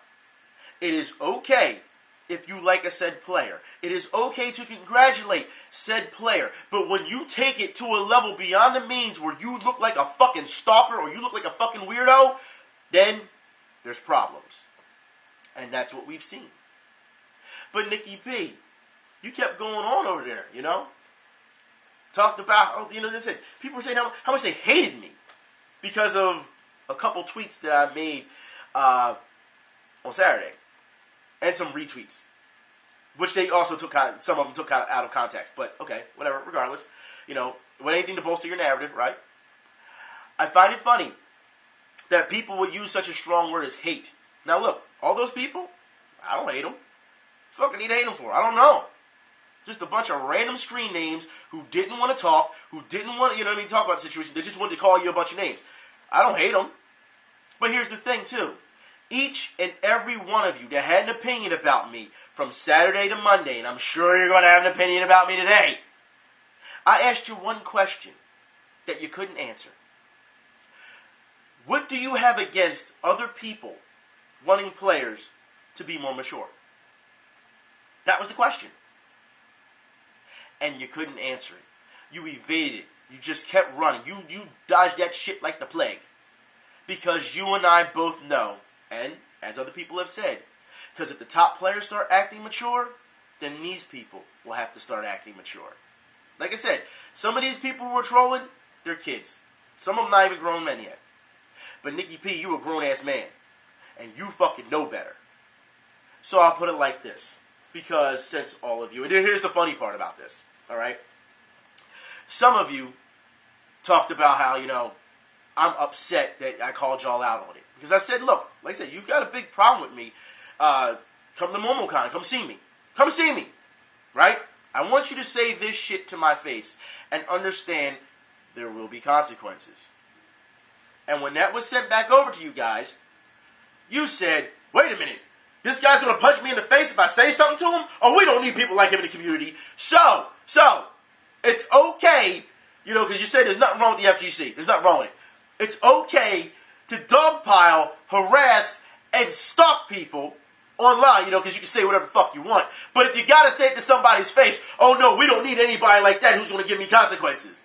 It is okay if you like a said player. It is okay to congratulate said player. But when you take it to a level beyond the means where you look like a fucking stalker or you look like a fucking weirdo, then there's problems. And that's what we've seen. But Nikki P, you kept going on over there, Talked about, listen, people were saying how much they hated me because of a couple tweets that I made on Saturday. And some retweets. Which they also some of them took out of context. But, okay, whatever, regardless. With anything to bolster your narrative, right? I find it funny that people would use such a strong word as hate. Now, look, all those people, I don't hate them. Fucking need to hate them for? I don't know. Just a bunch of random screen names who didn't want to talk, who didn't want to, talk about the situation. They just wanted to call you a bunch of names. I don't hate them. But here's the thing, too. Each and every one of you that had an opinion about me from Saturday to Monday, and I'm sure you're going to have an opinion about me today, I asked you one question that you couldn't answer. What do you have against other people wanting players to be more mature? That was the question. And you couldn't answer it. You evaded it. You just kept running. You dodged that shit like the plague. Because you and I both know, and as other people have said, because if the top players start acting mature, then these people will have to start acting mature. Like I said, some of these people who are trolling, they're kids. Some of them not even grown men yet. But Nikki P, you a grown-ass man. And you fucking know better. So I'll put it like this. Because since all of you... And here's the funny part about this. Alright? Some of you talked about how, I'm upset that I called y'all out on it. Because I said, look, like I said, you've got a big problem with me. Come to MomoCon. Come see me. Come see me. Right? I want you to say this shit to my face and understand there will be consequences. And when that was sent back over to you guys, you said, wait a minute, this guy's going to punch me in the face if I say something to him? Oh, we don't need people like him in the community. So, it's okay, because you said there's nothing wrong with the FGC. There's nothing wrong with it. It's okay to dogpile, harass, and stalk people online, because you can say whatever the fuck you want. But if you got to say it to somebody's face, oh no, we don't need anybody like that who's going to give me consequences.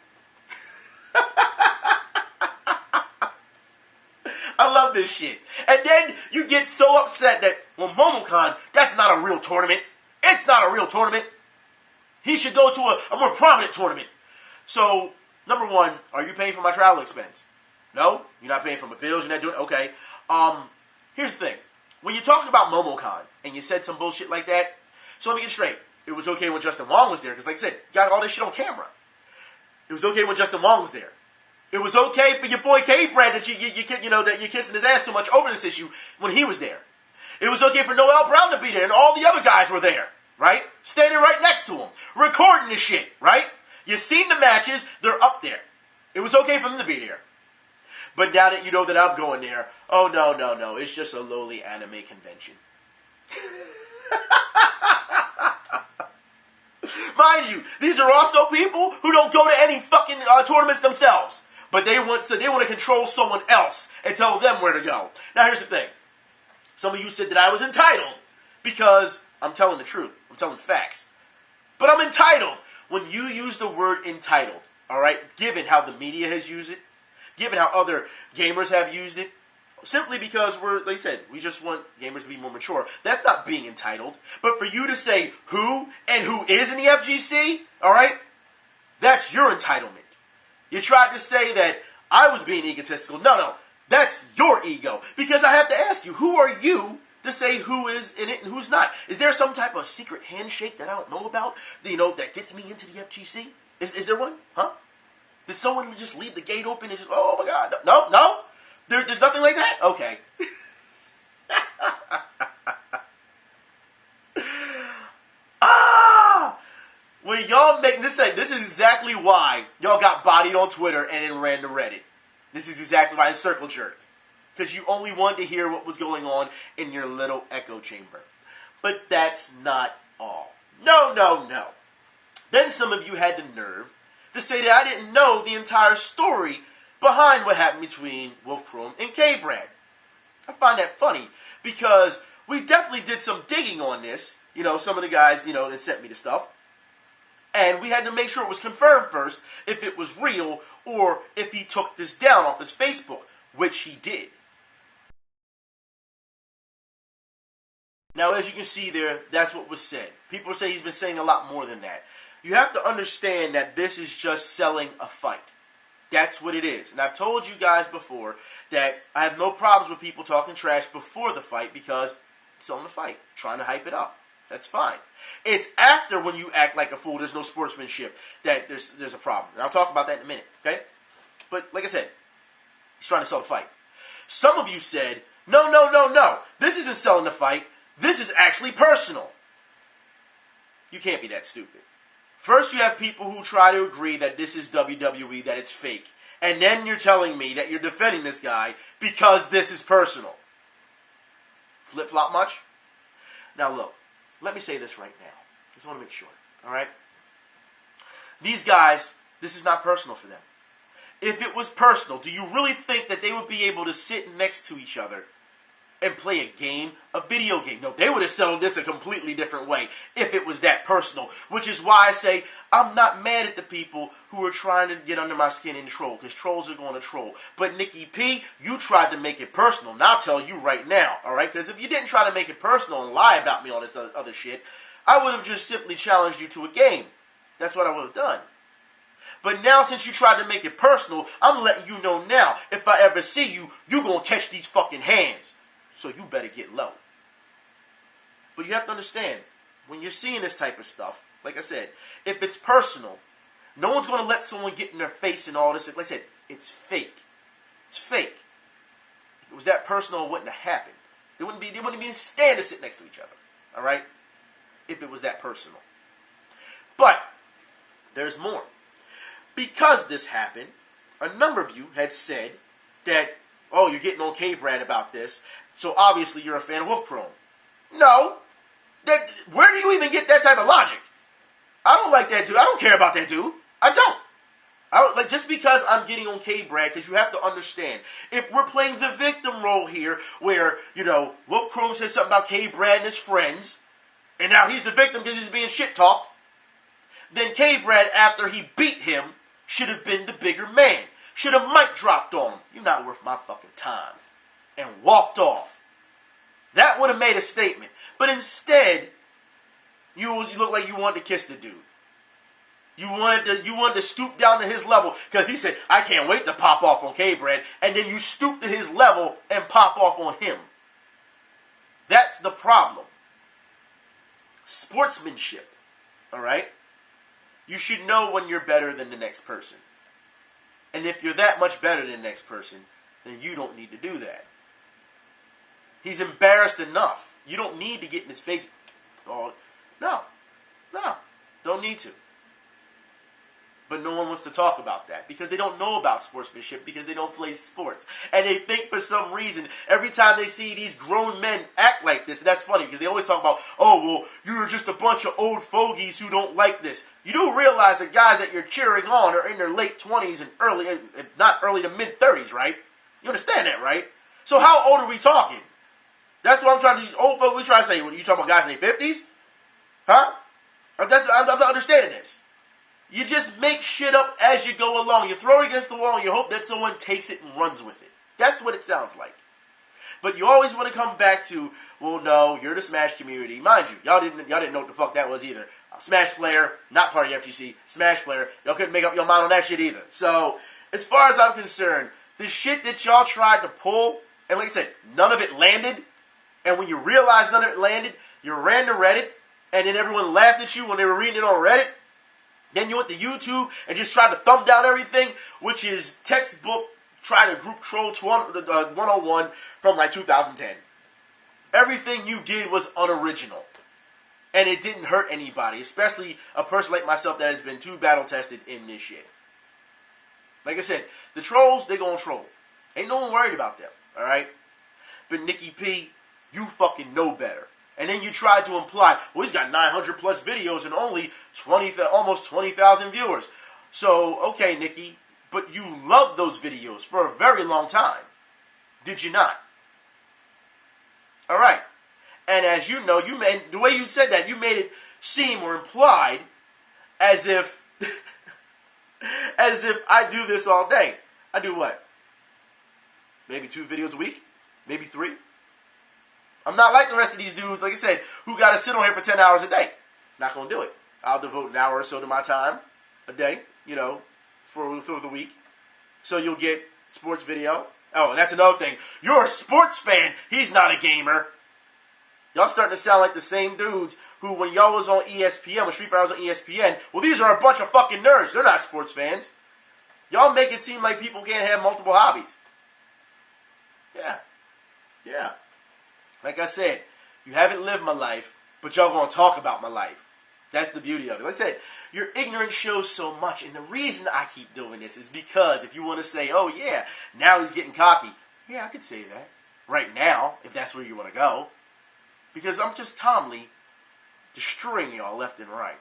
I love this shit. And then you get so upset that, well, MomoCon, that's not a real tournament. It's not a real tournament. He should go to a more prominent tournament. So, number one, are you paying for my travel expense? No? You're not paying for my bills? You're not doing it? Okay. Here's the thing. When you're talking about MomoCon, and you said some bullshit like that, so let me get straight. It was okay when Justin Wong was there, because like I said, you got all this shit on camera. It was okay when Justin Wong was there. It was okay for your boy K-Brad that that you're kissing his ass so much over this issue when he was there. It was okay for Noel Brown to be there, and all the other guys were there, right? Standing right next to him, recording the shit, right? You seen the matches, they're up there. It was okay for them to be there. But now that you know that I'm going there, oh no, it's just a lowly anime convention. Mind you, these are also people who don't go to any fucking tournaments themselves. But they want to control someone else and tell them where to go. Now here's the thing. Some of you said that I was entitled because I'm telling the truth. I'm telling facts. But I'm entitled when you use the word entitled, alright? Given how the media has used it, given how other gamers have used it, simply because like I said, we just want gamers to be more mature. That's not being entitled. But for you to say who and who is in the FGC, alright? That's your entitlement. You tried to say that I was being egotistical. No, that's your ego. Because I have to ask you, who are you to say who is in it and who's not? Is there some type of secret handshake that I don't know about, that gets me into the FGC? Is there one? Huh? Did someone just leave the gate open and just, oh my God, no? There's nothing like that? Okay. When y'all make this is exactly why y'all got bodied on Twitter and then ran to Reddit. This is exactly why it's circle jerked. Because you only wanted to hear what was going on in your little echo chamber. But that's not all. No. Then some of you had the nerve to say that I didn't know the entire story behind what happened between Wolf Chrome and K-Brad. I find that funny because we definitely did some digging on this. Some of the guys, that sent me the stuff. And we had to make sure it was confirmed first if it was real or if he took this down off his Facebook, which he did. Now, as you can see there, that's what was said. People say he's been saying a lot more than that. You have to understand that this is just selling a fight. That's what it is. And I've told you guys before that I have no problems with people talking trash before the fight because it's selling the fight, trying to hype it up. That's fine. It's after when you act like a fool, there's no sportsmanship, that there's a problem. And I'll talk about that in a minute, okay? But like I said, he's trying to sell the fight. Some of you said, no. This isn't selling the fight. This is actually personal. You can't be that stupid. First, you have people who try to agree that this is WWE, that it's fake. And then you're telling me that you're defending this guy because this is personal. Flip-flop much? Now look. Let me say this right now. I just want to make sure. Alright? These guys, this is not personal for them. If it was personal, do you really think that they would be able to sit next to each other and play a game, a video game? No, they would have settled this a completely different way if it was that personal. Which is why I say I'm not mad at the people who are trying to get under my skin and troll, because trolls are going to troll. But Nikki P, you tried to make it personal, and I'll tell you right now, alright? Because if you didn't try to make it personal and lie about me on this other shit, I would have just simply challenged you to a game. That's what I would have done. But now, since you tried to make it personal, I'm letting you know now, if I ever see you, you gonna catch these fucking hands. So you better get low. But you have to understand, when you're seeing this type of stuff, like I said, if it's personal, no one's gonna let someone get in their face and all this. Like I said, it's fake. It's fake. If it was that personal, it wouldn't have happened. They wouldn't even stand to sit next to each other. All right? If it was that personal. But there's more. Because this happened, a number of you had said that, oh, you're getting on K-Brad about this, so obviously you're a fan of Wolf Chrome. No. Where do you even get that type of logic? I don't like that dude. I don't care about that dude. I don't. Just because I'm getting on K-Brad, because you have to understand, if we're playing the victim role here, where, Wolf Chrome says something about K-Brad and his friends, and now he's the victim because he's being shit-talked, then K-Brad, after he beat him, should have been the bigger man. Should have mic dropped on him. You're not worth my fucking time. And walked off. That would have made a statement. But instead, you look like you wanted to kiss the dude. You wanted to stoop down to his level because he said, I can't wait to pop off on K-Brad. And then you stoop to his level and pop off on him. That's the problem. Sportsmanship. Alright? You should know when you're better than the next person. And if you're that much better than the next person, then you don't need to do that. He's embarrassed enough. You don't need to get in his face. Oh, no. Don't need to. But no one wants to talk about that because they don't know about sportsmanship because they don't play sports. And they think for some reason, every time they see these grown men act like this, and that's funny because they always talk about, oh, well, you're just a bunch of old fogies who don't like this. You do realize the guys that you're cheering on are in their late 20s and not early to mid 30s, right? You understand that, right? So how old are we talking? That's what I'm trying to, old folks, we try to say, what, you talking about guys in their 50s? Huh? I'm not understanding this. You just make shit up as you go along. You throw it against the wall and you hope that someone takes it and runs with it. That's what it sounds like. But you always want to come back to, well, no, you're the Smash community. Mind you, y'all didn't know what the fuck that was either. Smash player, not part of the FGC, Smash player. Y'all couldn't make up your mind on that shit either. So, as far as I'm concerned, the shit that y'all tried to pull, and like I said, none of it landed. And when you realize none of it landed, you ran to Reddit, and then everyone laughed at you when they were reading it on Reddit. Then you went to YouTube and just tried to thumb down everything, which is textbook try to group troll 101 from like 2010. Everything you did was unoriginal. And it didn't hurt anybody, especially a person like myself that has been too battle-tested in this shit. Like I said, the trolls, they gonna troll. Ain't no one worried about them, alright? But Nikki P, you fucking know better. And then you tried to imply, well, he's got 900 plus videos and only almost 20,000 viewers. So, okay, Nikki, but you loved those videos for a very long time. Did you not? All right. And as you know, the way you said that, you made it seem or implied as if I do this all day. I do what? Maybe 2 videos a week? Maybe 3? I'm not like the rest of these dudes, like I said, who got to sit on here for 10 hours a day. Not going to do it. I'll devote an hour or so to my time a day, for the week. So you'll get sports video. Oh, and that's another thing. You're a sports fan. He's not a gamer. Y'all starting to sound like the same dudes who, when y'all was on ESPN, when Street Fighter was on ESPN, well, these are a bunch of fucking nerds. They're not sports fans. Y'all make it seem like people can't have multiple hobbies. Yeah. Like I said, you haven't lived my life, but y'all gonna talk about my life. That's the beauty of it. Like I said, your ignorance shows so much, and the reason I keep doing this is because if you want to say, oh yeah, now he's getting cocky. Yeah, I could say that. Right now, if that's where you want to go. Because I'm just calmly destroying y'all left and right.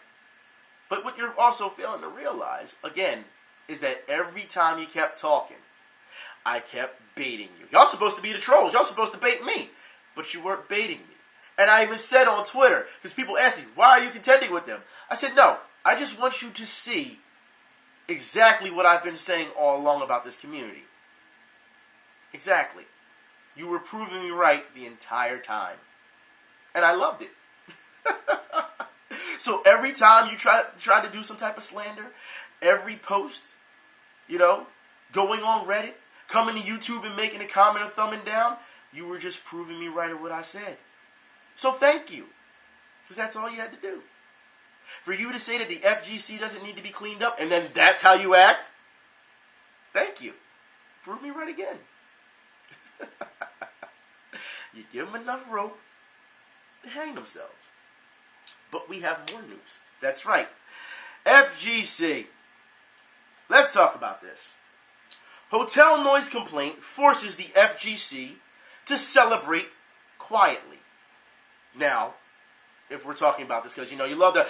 But what you're also failing to realize, again, is that every time you kept talking, I kept baiting you. Y'all supposed to be the trolls. Y'all supposed to bait me. But you weren't baiting me. And I even said on Twitter, because people ask me, why are you contending with them? I said, no, I just want you to see exactly what I've been saying all along about this community. Exactly. You were proving me right the entire time. And I loved it. So every time you try to do some type of slander, every post, going on Reddit, coming to YouTube and making a comment or thumbing down, you were just proving me right at what I said. So thank you. Because that's all you had to do. For you to say that the FGC doesn't need to be cleaned up, and then that's how you act, thank you. Prove me right again. You give them enough rope to hang themselves. But we have more news. That's right. FGC. Let's talk about this. Hotel noise complaint forces the FGC to celebrate quietly. Now, if we're talking about this, because you love to,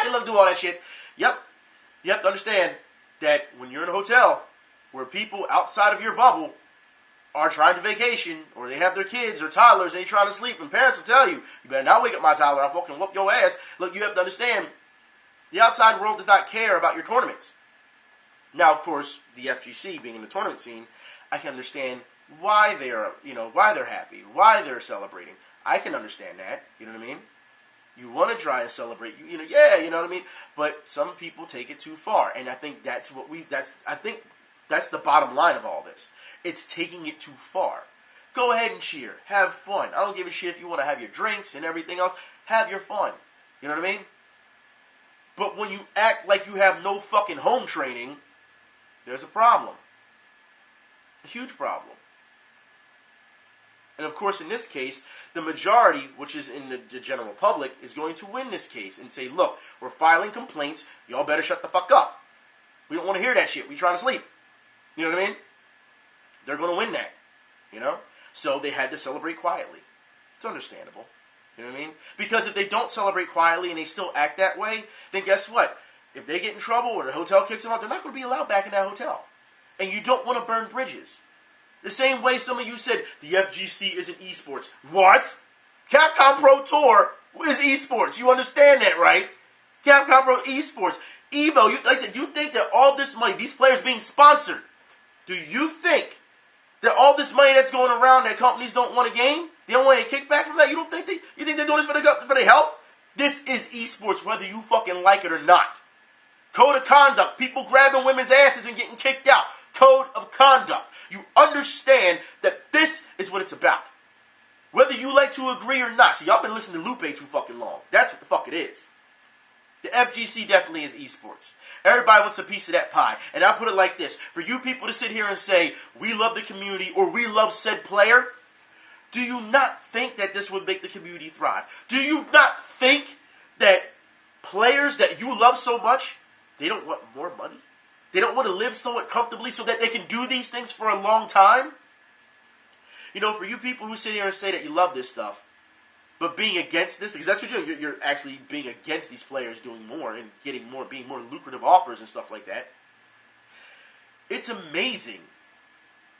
you love to do all that shit. Yep. You have to understand that when you're in a hotel where people outside of your bubble are trying to vacation, or they have their kids or toddlers and they're trying to sleep, and parents will tell you, you better not wake up my toddler, I'll fucking whoop your ass. Look, you have to understand, the outside world does not care about your tournaments. Now, of course, the FGC being in the tournament scene, I can understand why they're, why they're happy, why they're celebrating. I can understand that, you know what I mean? You want to try and celebrate, you know what I mean? But some people take it too far, and I think that's that's the bottom line of all this. It's taking it too far. Go ahead and cheer. Have fun. I don't give a shit if you want to have your drinks and everything else. Have your fun. You know what I mean? But when you act like you have no fucking home training, there's a problem. A huge problem. And of course, in this case, the majority, which is in the general public, is going to win this case and say, look, we're filing complaints. Y'all better shut the fuck up. We don't want to hear that shit. We trying to sleep. You know what I mean? They're going to win that. So they had to celebrate quietly. It's understandable. You know what I mean? Because if they don't celebrate quietly and they still act that way, then guess what? If they get in trouble or the hotel kicks them out, they're not going to be allowed back in that hotel. And you don't want to burn bridges. The same way some of you said, the FGC isn't esports. What? Capcom Pro Tour is esports. You understand that, right? Capcom Pro esports. Evo, you think that all this money, these players being sponsored, do you think that all this money that's going around that companies don't want to gain, they don't want a kickback from that? You think they're doing this for their health? This is esports, whether you fucking like it or not. Code of conduct. People grabbing women's asses and getting kicked out. Code of conduct. You understand that this is what it's about. Whether you like to agree or not. See, y'all been listening to Lupe too fucking long. That's what the fuck it is. The FGC definitely is esports. Everybody wants a piece of that pie. And I put it like this. For you people to sit here and say, we love the community or we love said player, do you not think that this would make the community thrive? Do you not think that players that you love so much, they don't want more money? They don't want to live somewhat comfortably so that they can do these things for a long time? For you people who sit here and say that you love this stuff, but being against this, because that's what you're doing. You're actually being against these players doing more and getting more, being more lucrative offers and stuff like that. It's amazing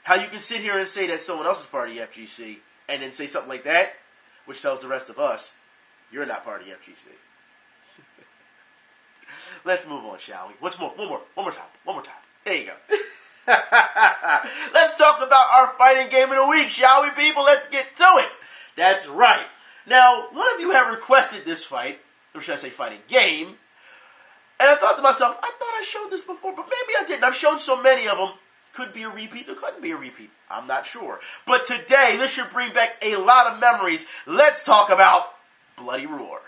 how you can sit here and say that someone else is part of the FGC and then say something like that, which tells the rest of us, you're not part of the FGC. Let's move on, shall we? One more time. There you go. Let's talk about our fighting game of the week, shall we, people? Let's get to it. That's right. Now, one of you have requested this fight, or should I say fighting game, and I thought to myself, I thought I showed this before, but maybe I didn't. I've shown so many of them. Could be a repeat, there couldn't be a repeat. I'm not sure. But today, this should bring back a lot of memories. Let's talk about Bloody Roar.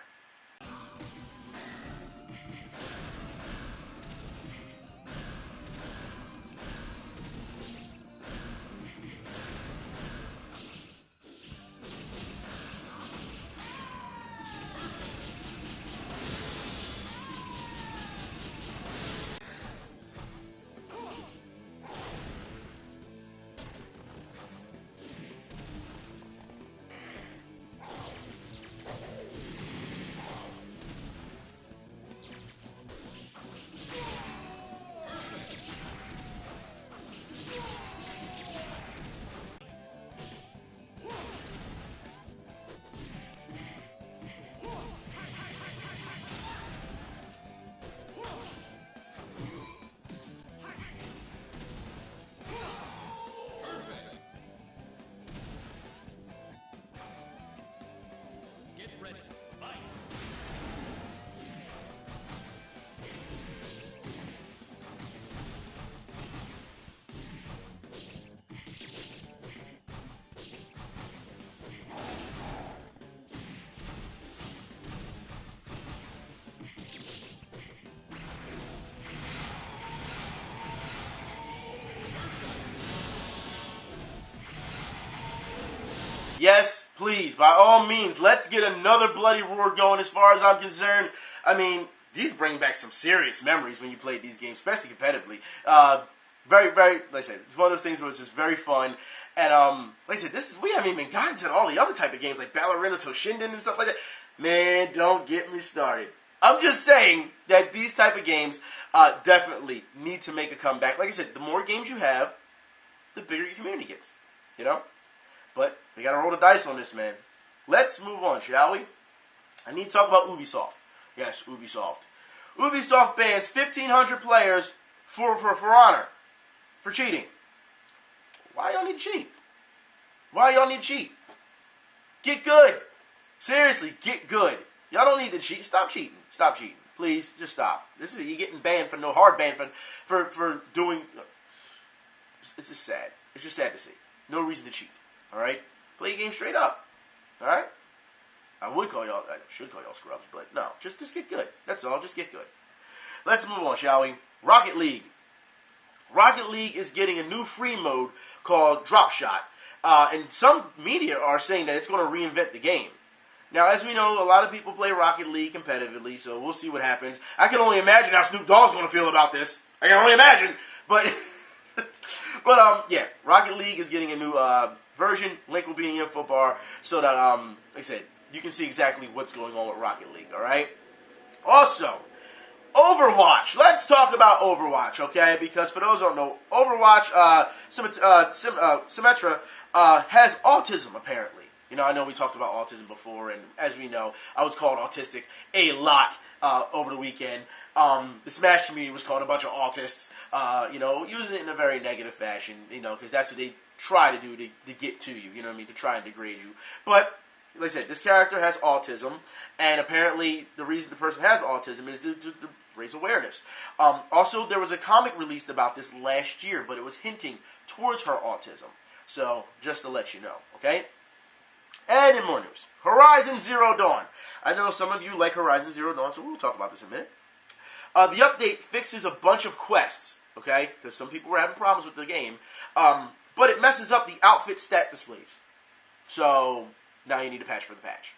Yes, please, by all means, let's get another Bloody Roar going as far as I'm concerned. I mean, these bring back some serious memories when you played these games, especially competitively. Very, very, like I said, it's one of those things where it's just very fun. And, like I said, we haven't even gotten to all the other type of games, like Ballerina Toshinden and stuff like that. Man, don't get me started. I'm just saying that these type of games definitely need to make a comeback. Like I said, the more games you have, the bigger your community gets, you know? But they got to roll the dice on this, man. Let's move on, shall we? I need to talk about Ubisoft. Yes, Ubisoft. Ubisoft bans 1,500 players for honor, for cheating. Why y'all need to cheat? Why y'all need to cheat? Get good. Seriously, get good. Y'all don't need to cheat. Stop cheating. Stop cheating. Please, just stop. You're getting banned for hard ban for doing. It's just sad. It's just sad to see. No reason to cheat. All right, play your game straight up. All right. I should call y'all scrubs, but no, just get good. That's all. Just get good. Let's move on, shall we? Rocket League. Rocket League is getting a new free mode called DropShot, and some media are saying that it's going to reinvent the game. Now, as we know, a lot of people play Rocket League competitively, so we'll see what happens. I can only imagine how Snoop Dogg's going to feel about this. I can only imagine, but yeah, Rocket League is getting a new version. Link will be in the info bar so that, like I said, you can see exactly what's going on with Rocket League, all right? Also, Overwatch. Let's talk about Overwatch, okay? Because for those who don't know, Overwatch, Symmetra, has autism, apparently. You know, I know we talked about autism before, and as we know, I was called autistic a lot over the weekend. The Smash community was called a bunch of autists, using it in a very negative fashion, because that's what they try to do to get to you, to try and degrade you. But, like I said, this character has autism, and apparently the reason the person has autism is to raise awareness. Also, there was a comic released about this last year, but it was hinting towards her autism. So, just to let you know, okay? And in more news, Horizon Zero Dawn. I know some of you like Horizon Zero Dawn, so we'll talk about this in a minute. The update fixes a bunch of quests, okay? Because some people were having problems with the game. But it messes up the outfit stat displays. So, now you need a patch for the patch.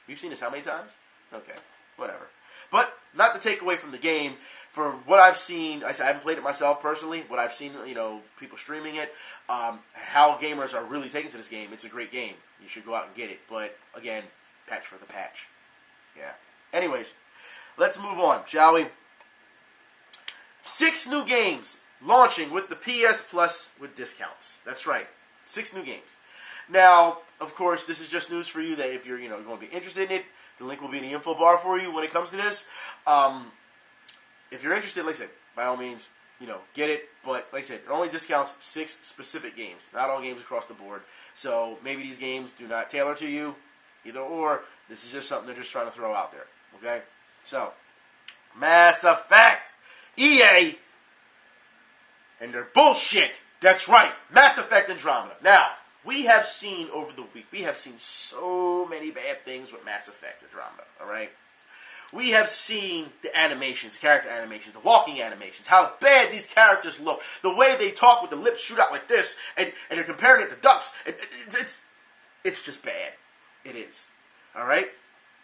You've seen this how many times? Okay, whatever. But, not to take away from the game, for what I've seen, I haven't played it myself personally, what I've seen, people streaming it, how gamers are really taking to this game, it's a great game. You should go out and get it. But, again, patch for the patch. Yeah. Anyways, let's move on, shall we? 6 new games launching with the PS Plus with discounts. That's right. 6 new games. Now, of course, this is just news for you that if you're, going to be interested in it, the link will be in the info bar for you when it comes to this. If you're interested, like I said, by all means, get it. But like I said, it only discounts 6 specific games, not all games across the board. So maybe these games do not tailor to you, either or. This is just something they're just trying to throw out there. Okay? So, Mass Effect. EA and their bullshit. That's right. Mass Effect Andromeda. Now, we have seen over the week, we have seen so many bad things with Mass Effect Andromeda. Alright? We have seen the animations, character animations, the walking animations, how bad these characters look, the way they talk with the lips shoot out like this, and they're comparing it to ducks. It's just bad. It is. Alright?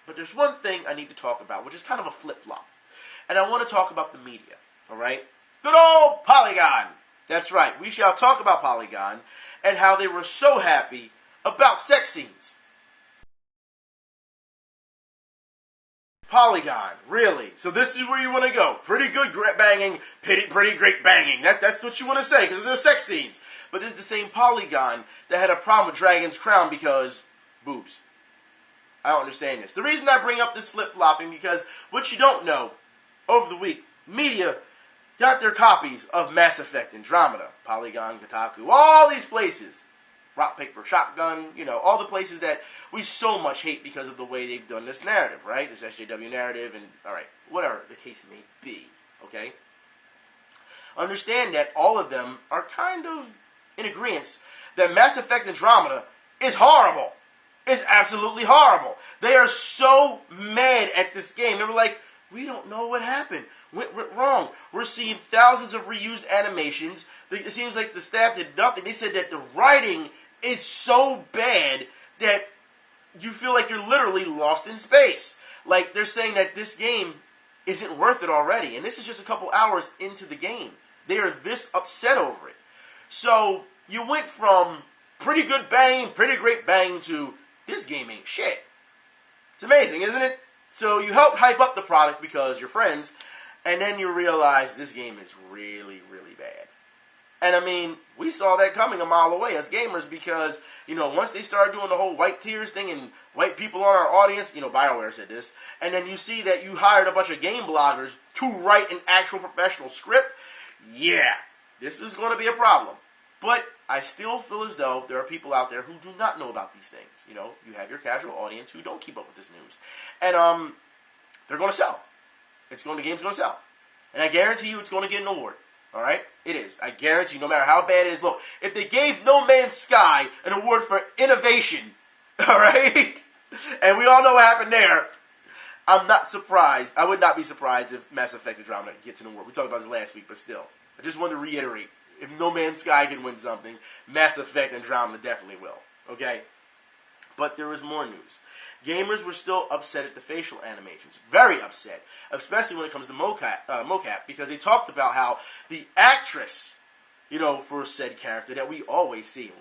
But there's one thing I need to talk about, which is kind of a flip-flop. And I want to talk about the media. Alright? Good old Polygon. That's right. We shall talk about Polygon and how they were so happy about sex scenes. Polygon, really? So this is where you want to go. Pretty good banging, pretty great banging. That's what you want to say, because there's sex scenes. But this is the same Polygon that had a problem with Dragon's Crown because boobs. I don't understand this. The reason I bring up this flip-flopping, because what you don't know, over the week, media got their copies of Mass Effect Andromeda, Polygon, Kotaku, all these places. Rock, Paper, Shotgun, all the places that we so much hate because of the way they've done this narrative, right? This SJW narrative and, alright, whatever the case may be, okay? Understand that all of them are kind of in agreement that Mass Effect Andromeda is horrible. It's absolutely horrible. They are so mad at this game. They were like, we don't know what happened. Went wrong. We're seeing thousands of reused animations. It seems like the staff did nothing. They said that the writing is so bad that you feel like you're literally lost in space. Like, they're saying that this game isn't worth it already. And this is just a couple hours into the game. They are this upset over it. So, you went from pretty good bang, pretty great bang, to this game ain't shit. It's amazing, isn't it? So, you help hype up the product because you're friends, and then you realize this game is really, really bad. And I mean, we saw that coming a mile away as gamers because, once they started doing the whole white tears thing and white people on our audience, BioWare said this, and then you see that you hired a bunch of game bloggers to write an actual professional script, yeah, this is going to be a problem. But I still feel as though there are people out there who do not know about these things. You have your casual audience who don't keep up with this news. And they're going to sell. The game's going to sell. And I guarantee you it's going to get an award. All right? It is. I guarantee you, no matter how bad it is. Look, if they gave No Man's Sky an award for innovation, all right? And we all know what happened there. I'm not surprised. I would not be surprised if Mass Effect Andromeda gets an award. We talked about this last week, but still. I just wanted to reiterate. If No Man's Sky can win something, Mass Effect Andromeda definitely will. Okay? But there was more news. Gamers were still upset at the facial animations. Very upset. Especially when it comes to mocap. Because they talked about how the actress, for said character that we always see,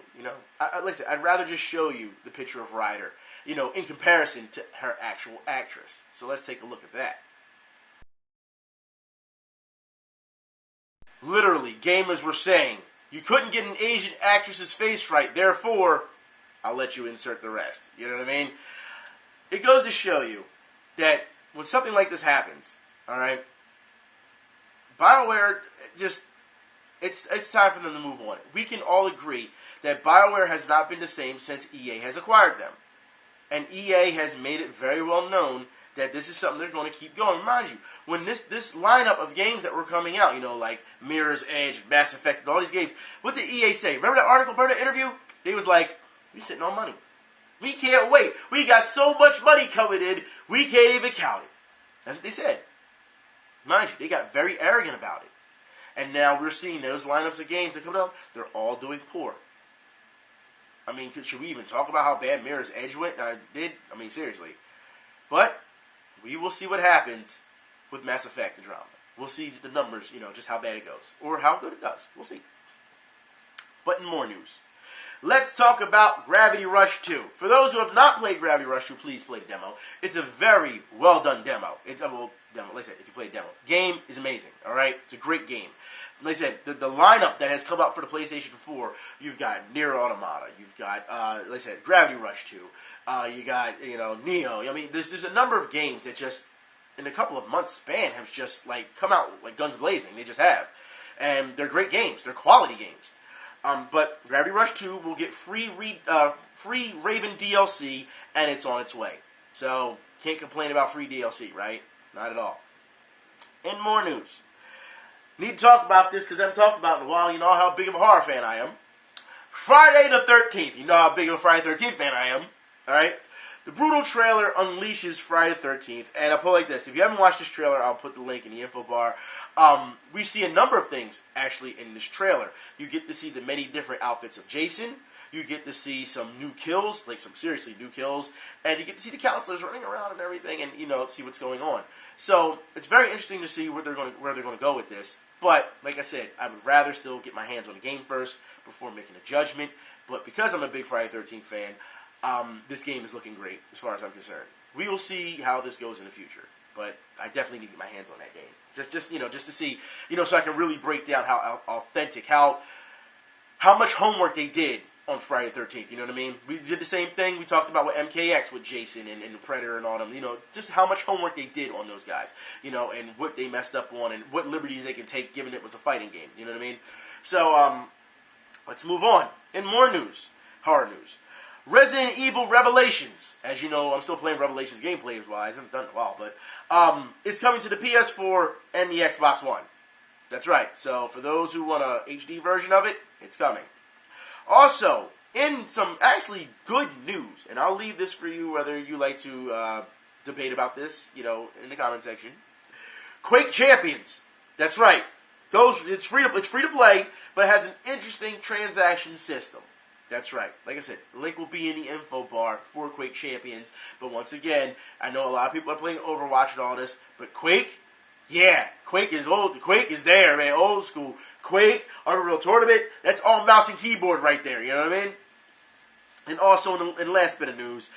listen, I'd rather just show you the picture of Ryder, in comparison to her actual actress. So let's take a look at that. Literally, gamers were saying, you couldn't get an Asian actress's face right, therefore, I'll let you insert the rest. You know what I mean? It goes to show you that when something like this happens, all right, BioWare it's time for them to move on. We can all agree that BioWare has not been the same since EA has acquired them. And EA has made it very well known that this is something they're going to keep going. Mind you, when this lineup of games that were coming out, like Mirror's Edge, Mass Effect, all these games, what did EA say? Remember that article, remember that interview? They was like, we sitting on money. We can't wait. We got so much money coming in, we can't even count it. That's what they said. Mind you, they got very arrogant about it. And now we're seeing those lineups of games that come up, they're all doing poor. I mean, should we even talk about how bad Mirror's Edge went? Seriously. But we will see what happens with Mass Effect Andromeda. We'll see the numbers, just how bad it goes. Or how good it does. We'll see. But in more news. Let's talk about Gravity Rush 2. For those who have not played Gravity Rush 2, please play the demo. It's a very well done demo. It's a demo. Like I said, if you play a demo. Game is amazing, alright? It's a great game. Like I said, the lineup that has come out for the PlayStation 4, you've got Nier Automata, you've got, like I said, Gravity Rush 2, you got, Neo. I mean, there's a number of games that just, in a couple of months span, have just, come out like guns blazing. They just have. And they're great games. They're quality games. But Gravity Rush 2 will get free Raven DLC, and it's on its way. So, can't complain about free DLC, right? Not at all. In more news. Need to talk about this because I haven't talked about it in a while. You know how big of a horror fan I am. Friday the 13th. You know how big of a Friday the 13th fan I am. Alright? The brutal trailer unleashes Friday the 13th. And I'll put it like this. If you haven't watched this trailer, I'll put the link in the info bar. We see a number of things, actually, in this trailer. You get to see the many different outfits of Jason. You get to see some new kills, like some seriously new kills. And you get to see the counselors running around and everything and, see what's going on. So, it's very interesting to see where they're going to go with this. But, like I said, I would rather still get my hands on the game first before making a judgment. But because I'm a big Friday the 13th fan, this game is looking great as far as I'm concerned. We will see how this goes in the future. But I definitely need to get my hands on that game. Just to see, so I can really break down how authentic, how much homework they did on Friday the 13th, you know what I mean? We did the same thing we talked about with MKX, with Jason and Predator and all them, just how much homework they did on those guys, and what they messed up on, and what liberties they can take given it was a fighting game, you know what I mean? So, let's move on. In more news, horror news. Resident Evil Revelations. As you know, I'm still playing Revelations gameplay-wise. I haven't done it in a while, but it's coming to the PS4 and the Xbox One. That's right. So for those who want a HD version of it, it's coming. Also, in some actually good news, and I'll leave this for you whether you like to debate about this, in the comment section. Quake Champions. That's right. It's free to play, but it has an interesting transaction system. That's right. Like I said, the link will be in the info bar for Quake Champions. But once again, I know a lot of people are playing Overwatch and all this, but Quake, yeah, Quake is old. Quake is there, man. Old school. Quake, Unreal Tournament, that's all mouse and keyboard right there. You know what I mean? And also, in the last bit of news,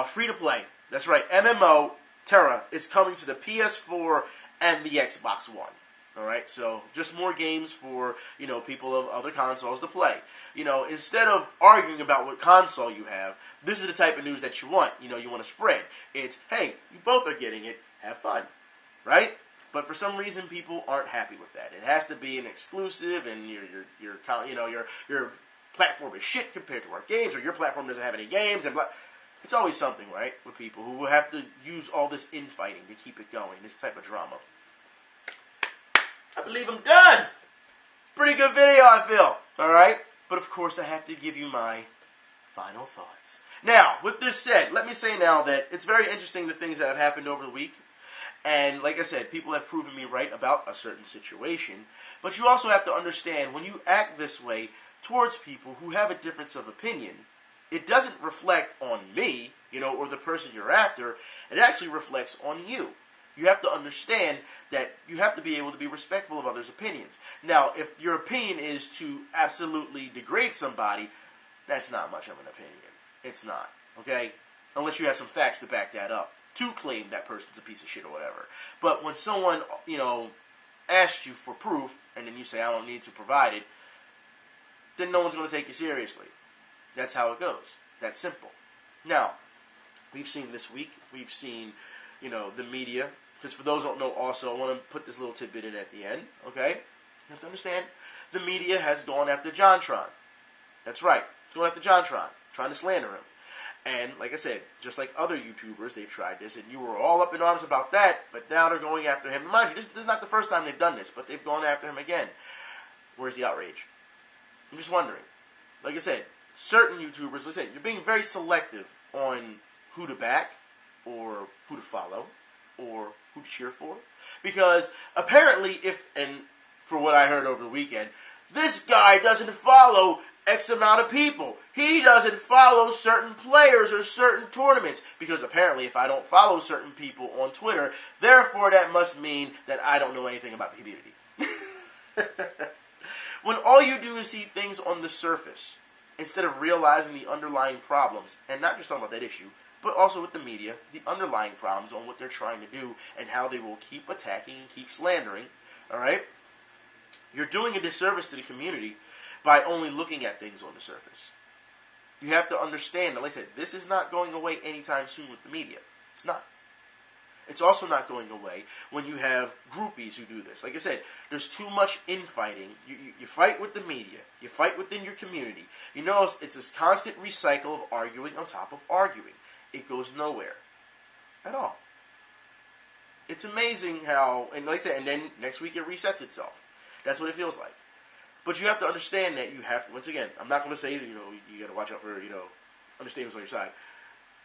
free-to-play. That's right. MMO Terra is coming to the PS4 and the Xbox One. All right, so just more games for, you know, people of other consoles to play. You know, instead of arguing about what console you have, this is the type of news that you want. You know, you want to spread. It's, hey, you both are getting it. Have fun, right? But for some reason, people aren't happy with that. It has to be an exclusive, and your platform is shit compared to our games, or your platform doesn't have any games, and blah. It's always something, right, with people who will have to use all this infighting to keep it going, this type of drama. I believe I'm done. Pretty good video, I feel. All right? But, of course, I have to give you my final thoughts. Now, with this said, let me say now that it's very interesting the things that have happened over the week. And, like I said, people have proven me right about a certain situation. But you also have to understand, when you act this way towards people who have a difference of opinion, it doesn't reflect on me, you know, or the person you're after. It actually reflects on you. You have to understand that you have to be able to be respectful of others' opinions. Now, if your opinion is to absolutely degrade somebody, that's not much of an opinion. It's not, okay? Unless you have some facts to back that up, to claim that person's a piece of shit or whatever. But when someone, you know, asks you for proof, and then you say, I don't need to provide it, then no one's going to take you seriously. That's how it goes. That's simple. Now, we've seen this week, we've seen, you know, the media. Because for those who don't know also, I want to put this little tidbit in at the end, okay? You have to understand, the media has gone after JonTron. That's right. It's going after JonTron, trying to slander him. And, like I said, just like other YouTubers, they've tried this, and you were all up in arms about that, but now they're going after him. Mind you, this is not the first time they've done this, but they've gone after him again. Where's the outrage? I'm just wondering. Like I said, certain YouTubers, listen, you're being very selective on who to back, or who to follow, or who to cheer for. Because apparently, and for what I heard over the weekend, this guy doesn't follow X amount of people. He doesn't follow certain players or certain tournaments. Because apparently, if I don't follow certain people on Twitter, therefore that must mean that I don't know anything about the community. When all you do is see things on the surface, instead of realizing the underlying problems, and not just talking about that issue, but also with the media, the underlying problems on what they're trying to do and how they will keep attacking and keep slandering, all right? You're doing a disservice to the community by only looking at things on the surface. You have to understand that, like I said, this is not going away anytime soon with the media. It's not. It's also not going away when you have groupies who do this. Like I said, there's too much infighting. You fight with the media. You fight within your community. You know, it's this constant recycle of arguing on top of arguing. It goes nowhere at all. It's amazing how, and like I said, and then next week it resets itself. That's what it feels like. But you have to understand that you have to, once again, I'm not going to say that, you know, you got to watch out for, you know, understand what's on your side.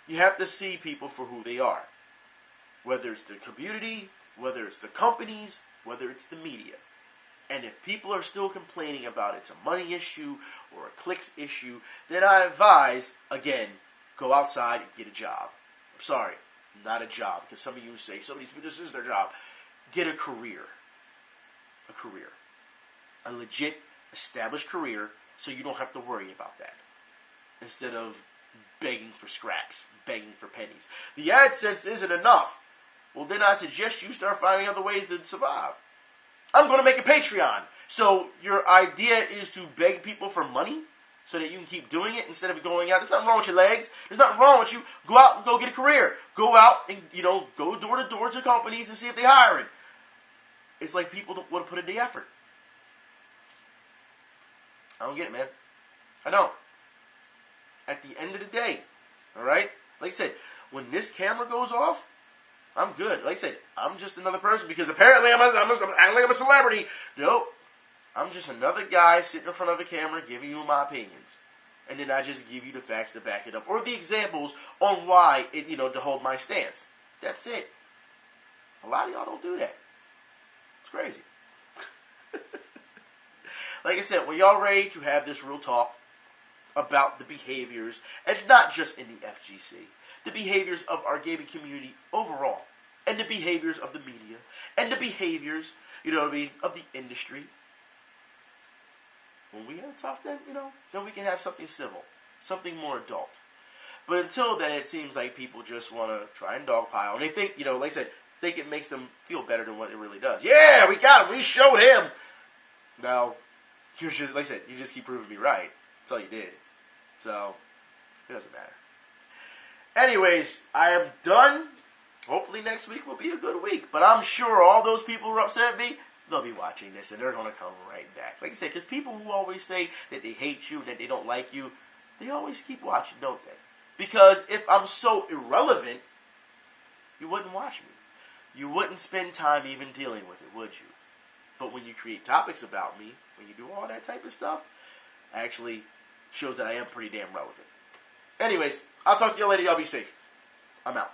You have to see people for who they are. Whether it's the community, whether it's the companies, whether it's the media. And if people are still complaining about it's a money issue or a clicks issue, then I advise, again, go outside and get a job. I'm sorry, not a job, because some of you say, some of these people, this is their job. Get a career. A career. A legit, established career, so you don't have to worry about that. Instead of begging for scraps, begging for pennies. The AdSense isn't enough. Well, then I suggest you start finding other ways to survive. I'm going to make a Patreon. So your idea is to beg people for money so that you can keep doing it instead of going out. There's nothing wrong with your legs. There's nothing wrong with you. Go out and go get a career. Go out and, you know, go door to door to companies and see if they're hiring. It's like people don't want to put in the effort. I don't get it, man. I don't. At the end of the day, all right? Like I said, when this camera goes off, I'm good. Like I said, I'm just another person because apparently I'm acting like I'm a celebrity. Nope. I'm just another guy sitting in front of a camera giving you my opinions. And then I just give you the facts to back it up. Or the examples on why, to hold my stance. That's it. A lot of y'all don't do that. It's crazy. Like I said, when y'all ready to have this real talk, about the behaviors, and not just in the FGC, the behaviors of our gaming community overall, and the behaviors of the media, and the behaviors, you know what I mean, of the industry. When we have a talk, then, you know, then we can have something civil, something more adult. But until then, it seems like people just want to try and dogpile, and they think, you know, like I said, think it makes them feel better than what it really does. Yeah, we got him. We showed him. Now, you're just, like I said, you just keep proving me right. That's all you did. So, it doesn't matter. Anyways, I am done. Hopefully next week will be a good week. But I'm sure all those people who are upset at me, they'll be watching this and they're going to come right back. Like I said, because people who always say that they hate you, that they don't like you, they always keep watching, don't they? Because if I'm so irrelevant, you wouldn't watch me. You wouldn't spend time even dealing with it, would you? But when you create topics about me, when you do all that type of stuff, actually shows that I am pretty damn relevant. Anyways, I'll talk to you later. Y'all be safe. I'm out.